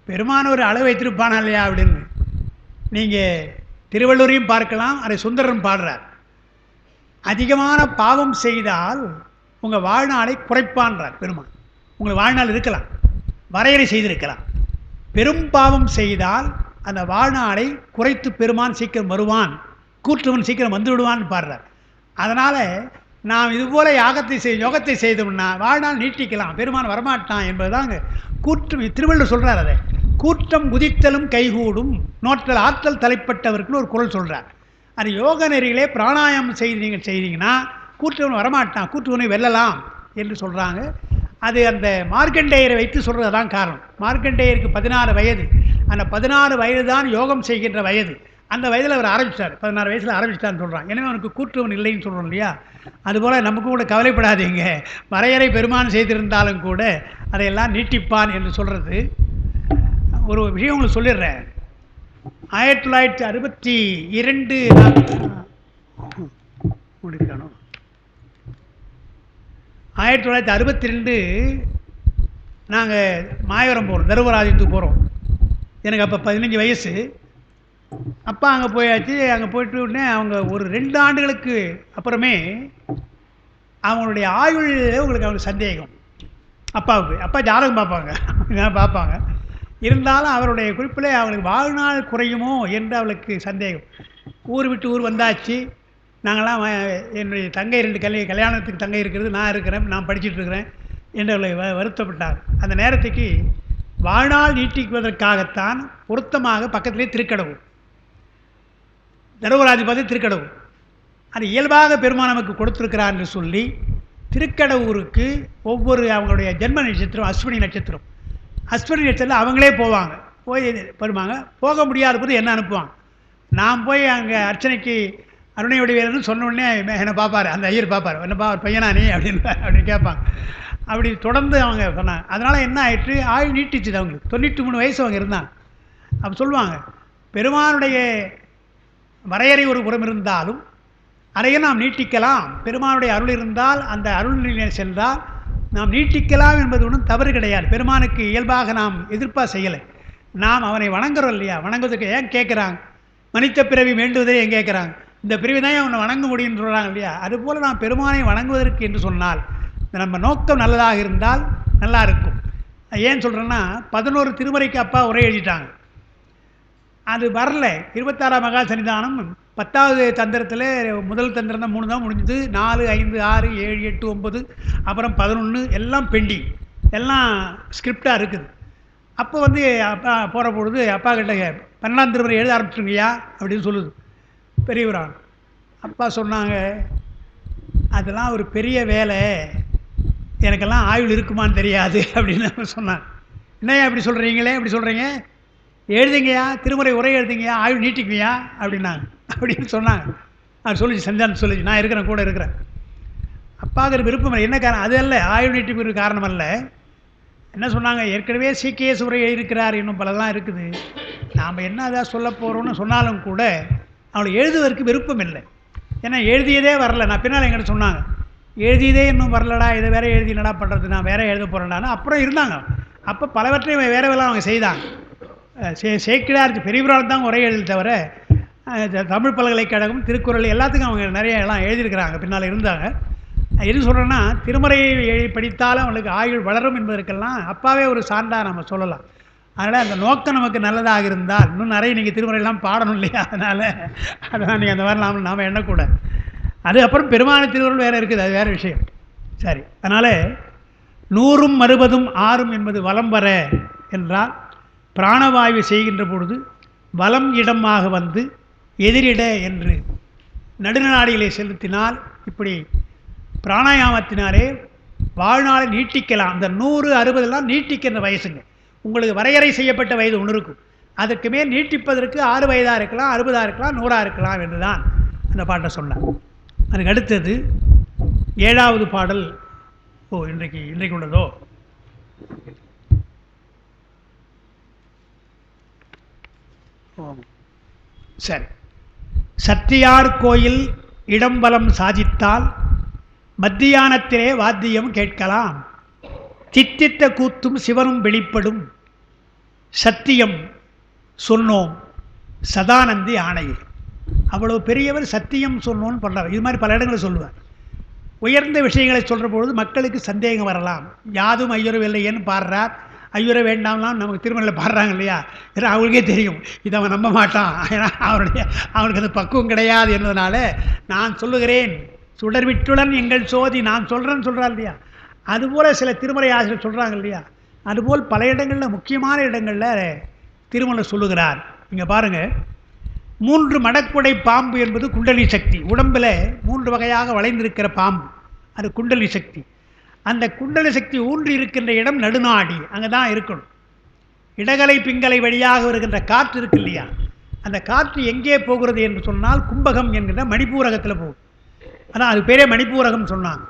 பெருமான ஒரு அளவு வைத்திருப்பானா இல்லையா அப்படின்னு. நீங்கள் திருவள்ளுவரையும் பார்க்கலாம், அதை சுந்தரன் பாடுறார். அதிகமான பாவம் செய்தால் உங்கள் வாழ்நாளை குறைப்பான்றார் பெருமான். உங்கள் வாழ்நாள் இருக்கலாம், வரையறை செய்திருக்கலாம். பெரும் பாவம் செய்தால் அந்த வாழ்நாளை குறைத்து பெருமான் சீக்கிரம் வருவான், கூற்றுவன் சீக்கிரம் வந்து விடுவான்னு பாடுறார். அதனால் நாம் இதுபோல் யோகத்தை செய்தோம்னா வாழ்நாள் நீட்டிக்கலாம், பெருமான் வரமாட்டான் என்பதுதான் கூற்று. திருவள்ளுவர் சொல்கிறார், அதை கூற்றம் குதித்தலும் கைகூடும், நோற்றல் ஆற்றல் தலைப்பட்டவருக்குன்னு ஒரு குறள் சொல்கிறார். அது யோக நெறிகளே பிராணாயாமம் நீங்கள் செய்தீங்கன்னா கூற்றுவன் வரமாட்டான், கூற்றுவனை வெல்லலாம் என்று சொல்கிறாங்க. அது அந்த மார்க்கண்டேயரை வைத்து சொல்கிறது தான் காரணம். மார்க்கண்டேயருக்கு 16 வயது, அந்த 16 வயது தான் யோகம் செய்கின்ற வயது. அந்த வயதில் அவர் ஆரம்பித்தார், 16 வயசில் ஆரம்பிச்சிட்டான்னு சொல்கிறான். எனவே அவனுக்கு கூற்றுவன் இல்லைன்னு சொல்கிறோம் இல்லையா. அதுபோல் நமக்கு கூட கவலைப்படாதீங்க, வரையறை பெருமான் செய்திருந்தாலும் கூட அதையெல்லாம் நீட்டிப்பான் என்று சொல்கிறது. ஒரு விஷயம் உங்களுக்கு சொல்லிடுறேன். 1962 முடிக்கணும். 1962 நாங்கள் மாயவரம் போகிறோம், தர்மராஜத்துக்கு போகிறோம். எனக்கு அப்போ 15 வயசு. அப்பா அங்கே போயாச்சு. அங்கே போயிட்டு உடனே அவங்க ஒரு 2 ஆண்டுகளுக்கு அப்புறமே அவங்களுடைய ஆயுள் அவங்களுக்கு சந்தேகம். அப்பாவுக்கு அப்பா ஜாதகம் பார்ப்பாங்க. இருந்தாலும் அவருடைய குறிப்பில் அவங்களுக்கு வாழ்நாள் குறையுமோ என்று அவளுக்கு சந்தேகம். ஊர் விட்டு ஊர் வந்தாச்சு. நாங்கள்லாம் என்னுடைய தங்கை 2 கல்யாணத்துக்கு தங்கை இருக்கிறது, நான் இருக்கிறேன், நான் படிச்சுட்டு இருக்கிறேன் என்று அவளை வருத்தப்பட்டார். அந்த நேரத்துக்கு வாழ்நாள் நீட்டிக்குவதற்காகத்தான் பொருத்தமாக பக்கத்திலே திருக்கடவுள், தர்மராஜ பார்த்து திருக்கடவுள், அது இயல்பாக பெருமான் நமக்கு கொடுத்துருக்கிறார் என்று சொல்லி திருக்கடவுருக்கு ஒவ்வொரு அவங்களுடைய ஜென்ம நட்சத்திரம் அஸ்வினி நட்சத்திரம். அஸ்வினி நட்சத்திரத்தில் அவங்களே போவாங்க, போய் வருவாங்க. போக முடியாத போது என்ன அனுப்புவாங்க. நான் போய் அங்கே அர்ச்சனைக்கு அருணை வடிவேலன்னு சொன்ன உடனே என்னை பார்ப்பார், அந்த ஐயர் பார்ப்பார், என்னப்பா ஒரு பையனா நீ அப்படின்னு கேட்பாங்க. அப்படி தொடர்ந்து அவங்க சொன்னாங்க. அதனால் என்ன ஆயிட்டு ஆயுள் நீட்டிச்சுது அவங்களுக்கு. 93 வயசு அவங்க இருந்தாங்க. அப்போ சொல்லுவாங்க, பெருமானுடைய வரையறை ஒரு புறம் இருந்தாலும் அதையும் நாம் நீட்டிக்கலாம். பெருமானுடைய அருள் இருந்தால் அந்த அருள் சென்றால் நாம் நீட்டிக்கலாம் என்பது ஒன்றும் தவறு கிடையாது. பெருமானுக்கு இயல்பாக நாம் எதிர்ப்பாக செய்யலை. நாம் அவனை வணங்குறோம் இல்லையா. வணங்குவதற்கு ஏன் கேட்குறாங்க, மனித பிறவி வேண்டுவதே ஏன் கேட்குறாங்க, இந்த பிறவி தான் அவனை வணங்க முடியும்னு சொல்கிறாங்க இல்லையா. அதுபோல் நாம் பெருமானை வணங்குவதற்கு என்று சொன்னால் நம்ம நோக்கம் நல்லதாக இருந்தால் நல்லா இருக்கும். ஏன் சொல்கிறேன்னா 11 திருமுறைக்கு அப்பா உரை எழுதிட்டாங்க. அது வரல. 26ஆம் மகா சன்னிதானம் 10வது தந்திரத்தில் முதல் தந்திரம் தான் 3 தான் முடிஞ்சது. 4, 5, 6, 7, 8, 9 அப்புறம் 11 எல்லாம் பெண்டிங், எல்லாம் ஸ்கிரிப்டாக இருக்குது. அப்போ அப்பா போகிற பொழுது அப்பா கிட்ட 12ஆம் திருமுறை எழுத ஆரம்பிச்சுருங்கய்யா அப்படின்னு சொல்லுது பெரியவரான். அப்பா சொன்னாங்க, அதெல்லாம் ஒரு பெரிய வேலை, எனக்கெல்லாம் ஆயுள் இருக்குமான்னு தெரியாது அப்படின்னு சொன்னாங்க. என்னையா இப்படி சொல்கிறீங்களே, இப்படி சொல்கிறீங்க, எழுதுங்கய்யா, திருமுறை உரை எழுதுங்கய்யா, ஆயுள் நீட்டிக்குங்கய்யா அப்படின்னாங்க. அப்படின்னு சொன்னாங்க. அது சொல்லிச்சு, சந்தானம் சொல்லிச்சு, நான் இருக்கிறேன், கூட இருக்கிறேன். அப்பாவுக்கு விருப்பம் இல்லை. என்ன காரணம், அது அல்ல, ஆயுள் நீட்டிப்பு காரணம் அல்ல. என்ன சொன்னாங்க, ஏற்கனவே சீக்கியஸ் உரை எழுதியிருக்கிறார், இன்னும் பலலாம் இருக்குது, நாம் என்ன அதான் சொல்ல போகிறோன்னு சொன்னாலும் கூட அவளுக்கு எழுதுவதற்கு விருப்பம் இல்லை. ஏன்னா எழுதியதே வரல. நான் பின்னால் எங்கிட்ட சொன்னாங்க, எழுதியதே இன்னும் வரலடா, இதை வேற எழுதி என்னடா பண்ணுறது, நான் வேற எழுத போகிறேன்டான்னு. அப்புறம் இருந்தாங்க. அப்போ பலவற்றையும் வேறு வேலை அவங்க செய்தாங்க. சேக்கிழார் பெரியவரால் தான் உரை எழுதி தவிர தமிழ் பல்கலைக்கழகம் திருக்குறள் எல்லாத்துக்கும் அவங்க நிறைய எல்லாம் எழுதியிருக்கிறாங்க, பின்னால் இருந்தாங்க. எது சொல்கிறேன்னா, திருமறையை படித்தாலும் அவங்களுக்கு ஆயுள் வளரும் என்பதற்கெல்லாம் அப்பாவே ஒரு சான்றாக நம்ம சொல்லலாம். அதனால் அந்த நோக்கம் நமக்கு நல்லதாக இருந்தால், இன்னும் நிறைய நீங்கள் திருமுறையெல்லாம் பாடணும் இல்லையா? அதனால் நீங்கள் அந்த மாதிரி நாம் எண்ணக்கூடாது. அது அப்புறம் பெருமான திருவுருள் வேறு இருக்குது, அது வேறு விஷயம். சரி, அதனால் 100ம் 60ம் 6ம் என்பது வலம் வர என்றால், பிராணவாயு செய்கின்ற பொழுது வலம் இடமாக வந்து எதிரிட என்று நடுநாடிகளை செலுத்தினால், இப்படி பிராணாயாமத்தினாலே வாழ்நாளை நீட்டிக்கலாம். அந்த 100 60 நீட்டிக்கின்ற வயசுங்க. உங்களுக்கு வரையறை செய்யப்பட்ட வயது ஒன்று இருக்கும். அதற்கு மேல் நீட்டிப்பதற்கு 6 வயதாக இருக்கலாம், 60 இருக்கலாம், 100 இருக்கலாம் என்று தான் அந்த பாட்டை சொன்னார். அதுக்கு அடுத்தது 7வது பாடல். இன்றைக்கு உள்ளதோ? சரி. சத்தியார் கோயில் இடம்பலம் சாதித்தால் மத்தியானத்திலே வாத்தியம் கேட்கலாம். சித்தித்த கூத்தும் சிவனும் வெளிப்படும் சத்தியம் சொன்னோம் சதானந்தி ஆணையில். அவ்வளோ பெரியவர் சத்தியம் சொன்னோன்னு பண்ணுறார். இது மாதிரி பல இடங்களில் சொல்லுவார். உயர்ந்த விஷயங்களை சொல்கிற பொழுது மக்களுக்கு சந்தேகம் வரலாம். யாதும் ஐயுறவில்லையேன்னு பாடுறார். ஐயுற வேண்டாம்லாம் நமக்கு திருமணில் பாடுறாங்க இல்லையா? ஏன்னா அவங்களுக்கே தெரியும் இதை அவன் நம்ப மாட்டான். ஏன்னா அவனுக்கு அது பக்குவம் கிடையாது என்பதனால நான் சொல்லுகிறேன் சுடர்விட்டுடன் எங்கள் சோதி நான் சொல்கிறேன்னு சொல்கிறார் இல்லையா? அதுபோல் சில திருமறை ஆசிரியர் சொல்கிறாங்க இல்லையா? அதுபோல் பல இடங்களில் முக்கியமான இடங்களில் திருமலை சொல்லுகிறார். இங்கே பாருங்கள், 3 மடக்குடை பாம்பு என்பது குண்டலி சக்தி. உடம்பில் 3 வகையாக வளைந்திருக்கிற பாம்பு அது குண்டலி சக்தி. அந்த குண்டலி சக்தி ஊன்றி இருக்கின்ற இடம் நடுநாடி, அங்கே தான் இருக்கணும். இடகலை பிங்கலை வழியாக வருகின்ற காற்று இருக்கு இல்லையா? அந்த காற்று எங்கே போகிறது என்று சொன்னால் கும்பகம் என்கின்ற மணிப்பூரகத்தில் போகும். ஆனால் அது பேரே மணிப்பூரகம் சொன்னாங்க.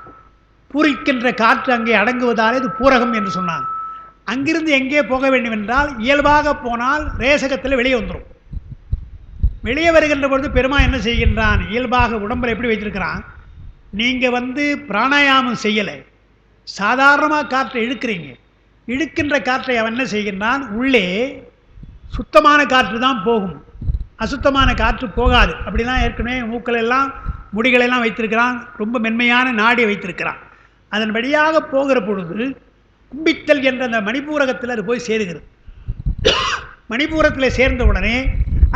பூரிக்கின்ற காற்று அங்கே அடங்குவதால் இது பூரகம் என்று சொன்னாங்க. அங்கிருந்து எங்கே போக வேண்டும் என்றால் இயல்பாக போனால் ரேசகத்தில் வெளியே வந்துடும். வெளியே வருகின்ற பொழுது பெருமா என்ன செய்கின்றான்? இயல்பாக உடம்பில் எப்படி வைத்திருக்கிறான்? நீங்கள் பிராணாயாமம் செய்யலை, சாதாரணமாக காற்றை இழுக்கிறீங்க. இழுக்கின்ற காற்றை அவன் என்ன செய்கின்றான்? உள்ளே சுத்தமான காற்று தான் போகும், அசுத்தமான காற்று போகாது. அப்படிலாம் ஏற்கனவே மூக்களெல்லாம் முடிகளெல்லாம் வைத்திருக்கிறான். ரொம்ப மென்மையான நாடியை வைத்திருக்கிறான். அதன் வழியாக போகிற பொழுது கும்பித்தல் என்ற அந்த மணிப்பூரகத்தில் அது போய் சேருகிறது. மணிப்பூரத்தில் சேர்ந்த உடனே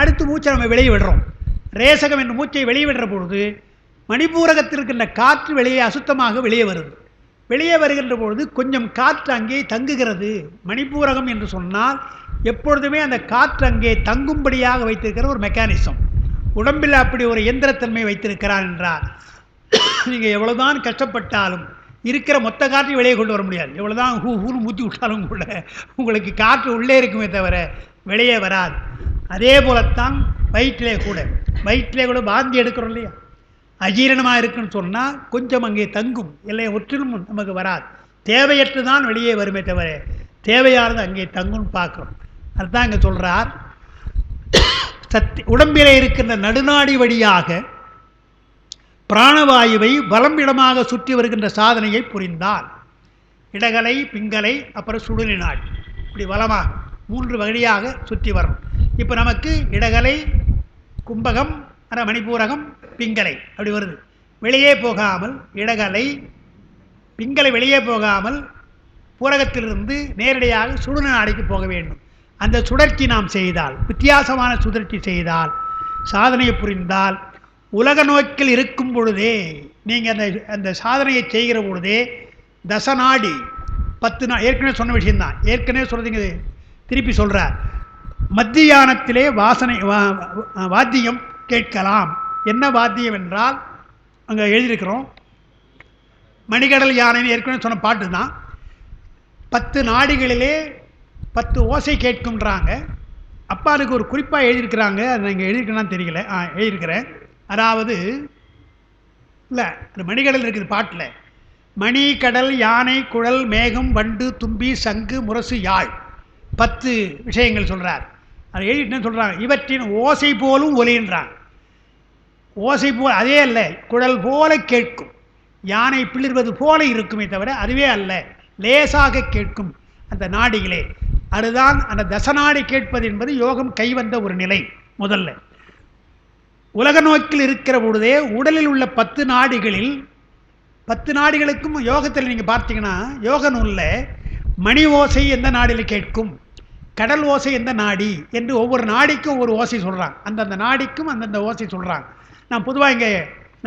அடுத்து மூச்சை நம்ம வெளியே விடுறோம். ரேசகம் என்ற மூச்சை வெளியே விடுற பொழுது மணிப்பூரகத்தில் இருக்கின்ற காற்று வெளியே அசுத்தமாக வெளியே வருது. வெளியே வருகின்ற பொழுது கொஞ்சம் காற்று அங்கே தங்குகிறது. மணிப்பூரகம் என்று சொன்னால் எப்பொழுதுமே அந்த காற்று அங்கே தங்கும்படியாக வைத்திருக்கிற ஒரு மெக்கானிசம். உடம்பில் அப்படி ஒரு இயந்திரத்தன்மை வைத்திருக்கிறான் என்றால் நீங்கள் எவ்வளோதான் கஷ்டப்பட்டாலும் இருக்கிற மொத்த காற்றை வெளியே கொண்டு வர முடியாது. எவ்வளோதான் ஊன்னு மூச்சு விட்டாலும் கூட உங்களுக்கு காற்று உள்ளே இருக்குமே தவிர வெளியே வராது. அதே போலத்தான் வயிற்றிலே கூட வாந்தி எடுக்கிறோம் இல்லையா? அஜீரணமாக இருக்குன்னு சொன்னால் கொஞ்சம் அங்கே தங்கும், இல்லை ஒற்றிலும் நமக்கு வராது. தேவையற்று தான் வெளியே வருமே தவிர தேவையானது அங்கே தங்கும்னு பார்க்குறோம். அதுதான் இங்கே சொல்கிறார். உடம்பிலே இருக்கின்ற நடுநாடி வழியாக பிராணவாயுவை வலம்பிடமாக சுற்றி வருகின்ற சாதனையை புரிந்தால் இடகலை பிங்கலை அப்புறம் சுடுநி நாடி இப்படி வலமாக 3 வழியாக சுற்றி வரணும். இப்போ நமக்கு இடகலை கும்பகம் மணிப்பூரகம் பிங்கலை அப்படி வருது. வெளியே போகாமல் இடகலை பிங்கலை வெளியே போகாமல் பூரகத்திலிருந்து நேரடியாக சுடுநி நாடிக்கு போக வேண்டும். அந்த சுழற்சி நாம் செய்தால், வித்தியாசமான சுழற்சி செய்தால், சாதனையை புரிந்தால், உலக நோக்கில் இருக்கும் பொழுதே நீங்கள் அந்த சாதனையை செய்கிற பொழுதே தசநாடி 10 நாள் ஏற்கனவே சொன்ன விஷயந்தான். ஏற்கனவே சொல்கிறீங்க, திருப்பி சொல்கிறார். மத்தியானத்திலே வாத்தியம் கேட்கலாம். என்ன வாத்தியம் என்றால் அங்கே எழுதியிருக்கிறோம். மணிகடல் யானைன்னு ஏற்கனவே சொன்ன பாட்டு தான். 10 நாடிகளிலே 10 ஓசை கேட்கும்ன்றாங்க. அப்பா அதுக்கு ஒரு குறிப்பாக எழுதியிருக்கிறாங்க. அது நான் இங்கே எழுதியிருக்கேன்னு தெரியல. எழுதியிருக்கிறேன். அதாவது இல்லை, அது மணிகடல் இருக்குது பாட்டில். மணி, கடல், யானை, குழல், மேகம், வண்டு, தும்பி, சங்கு, முரசு, யாழ் 10 விஷயங்கள் சொல்கிறார். அதை எழுதிட்டுன்னு சொல்கிறாங்க. இவற்றின் ஓசை போலும் ஒலின்றாங்க. ஓசை போல் அதே அல்ல, குழல் போல கேட்கும், யானை பிளிர்வது போல இருக்குமே தவிர அதுவே அல்ல, லேசாக கேட்கும் அந்த நாடிகளே. அதுதான் அந்த தசநாடி கேட்பது என்பது யோகம் கைவந்த ஒரு நிலை. முதல்ல உலக நோக்கில் இருக்கிற பொழுதே உடலில் உள்ள 10 நாடிகளில் 10 நாடிகளுக்கும் யோகத்தில் நீங்கள் பார்த்தீங்கன்னா யோக நூலில் மணி ஓசை எந்த நாடியில் கேட்கும், கடல் ஓசை எந்த நாடி என்று ஒவ்வொரு நாடிக்கும் ஒவ்வொரு ஓசை சொல்கிறாங்க. அந்தந்த நாடிக்கும் அந்தந்த ஓசை சொல்கிறாங்க. நான் பொதுவாக இங்கே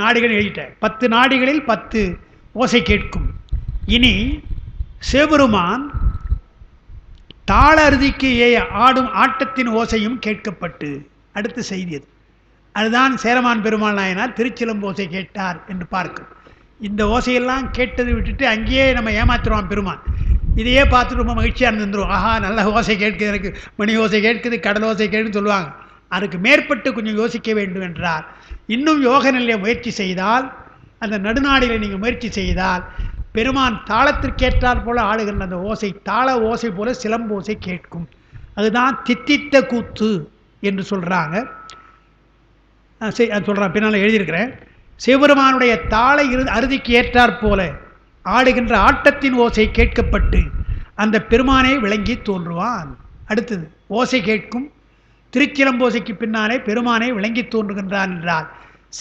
நாடிகள் எழுதிட்டேன். 10 நாடிகளில் 10 ஓசை கேட்கும். இனி சிவபெருமான் தாள அறுதிக்கு ஆடும் ஆட்டத்தின் ஓசையும் கேட்கப்பட்டு அடுத்த செய்தி அது. அதுதான் சேரமான் பெருமாள் நாயனார் திருச்சிலம்பு ஓசை கேட்டார் என்று பார்க்கும். இந்த ஓசையெல்லாம் கேட்டதை விட்டுட்டு அங்கேயே நம்ம ஏமாத்துருவான் பெருமான். இதையே பார்த்துட்டு ரொம்ப மகிழ்ச்சியாக இருந்துருவோம். ஆஹா, நல்ல ஓசை கேட்குது, எனக்கு மணி ஓசை கேட்குது, கடல் ஓசை கேட்குதுன்னு சொல்லுவாங்க. அதுக்கு மேற்பட்டு கொஞ்சம் யோசிக்க வேண்டும் என்றார். இன்னும் யோக நிலையை முயற்சி செய்தால், அந்த நடுநாடிகளை நீங்கள் முயற்சி செய்தால் பெருமான் தாளத்திற்கேற்றால் போல ஆடுகின்ற அந்த ஓசை தாள ஓசை போல சிலம்பு ஓசை கேட்கும். அதுதான் தித்தித்த கூத்து என்று சொல்கிறாங்க. சொல்கிறேன், பின்னால் எழுதியிருக்கிறேன். சிவபெருமானுடைய தாள அறுதிக்கு ஏற்றாற் போல ஆடுகின்ற ஆட்டத்தின் ஓசை கேட்கப்பட்டு அந்த பெருமானே விளங்கி தோன்றுவான். அடுத்தது ஓசை கேட்கும் திருச்சிலம்போசைக்கு பின்னாலே பெருமானே விளங்கி தோன்றுகின்றான் என்றால்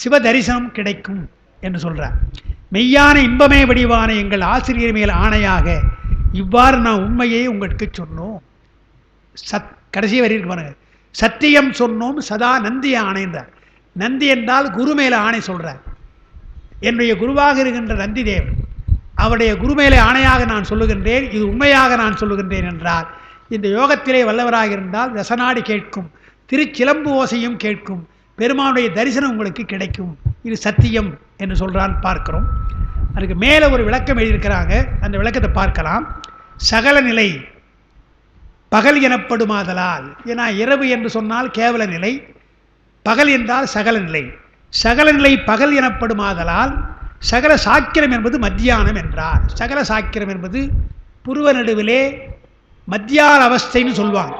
சிவ தரிசனம் கிடைக்கும் என்று சொல்கிறார். மெய்யான இன்பமே வடிவான எங்கள் ஆசிரியர் மேல் ஆணையாக இவ்வாறு நான் உண்மையை உங்களுக்கு சொன்னோம். கடைசி வரி இருக்கு பாருங்க. சத்தியம் சொன்னோம் சதா நந்தி ஆணைன்றார். நந்தி என்றால் குரு மேலே ஆணை சொல்கிறார். என்னுடைய குருவாக இருக்கின்ற நந்தி தேவன் அவருடைய குரு மேலே ஆணையாக நான் சொல்லுகின்றேன், இது உண்மையாக நான் சொல்லுகின்றேன் என்றால் இந்த யோகத்திலே வல்லவராக இருந்தால் ரசநாடி கேட்கும், திருச்சிலம்பு ஓசையும் கேட்கும், பெருமானுடைய தரிசனம் உங்களுக்கு கிடைக்கும். இது சத்தியம் என்று சொல்கிறான் பார்க்கிறோம். அதுக்கு மேலே ஒரு விளக்கம் எழுதியிருக்கிறாங்க. அந்த விளக்கத்தை பார்க்கலாம். சகல நிலை பகல் எனப்படுமாதலால், ஏன்னா இரவு என்று சொன்னால் கேவல நிலை, பகல் என்றால் சகல நிலை. சகல நிலை பகல் எனப்படுமாதலால் சகல சாக்கிரம் என்பது மத்தியானம் என்றார். சகல சாக்கிரம் என்பது புருவ நடுவிலே மத்தியான அவஸ்தைன்னு சொல்லுவாங்க.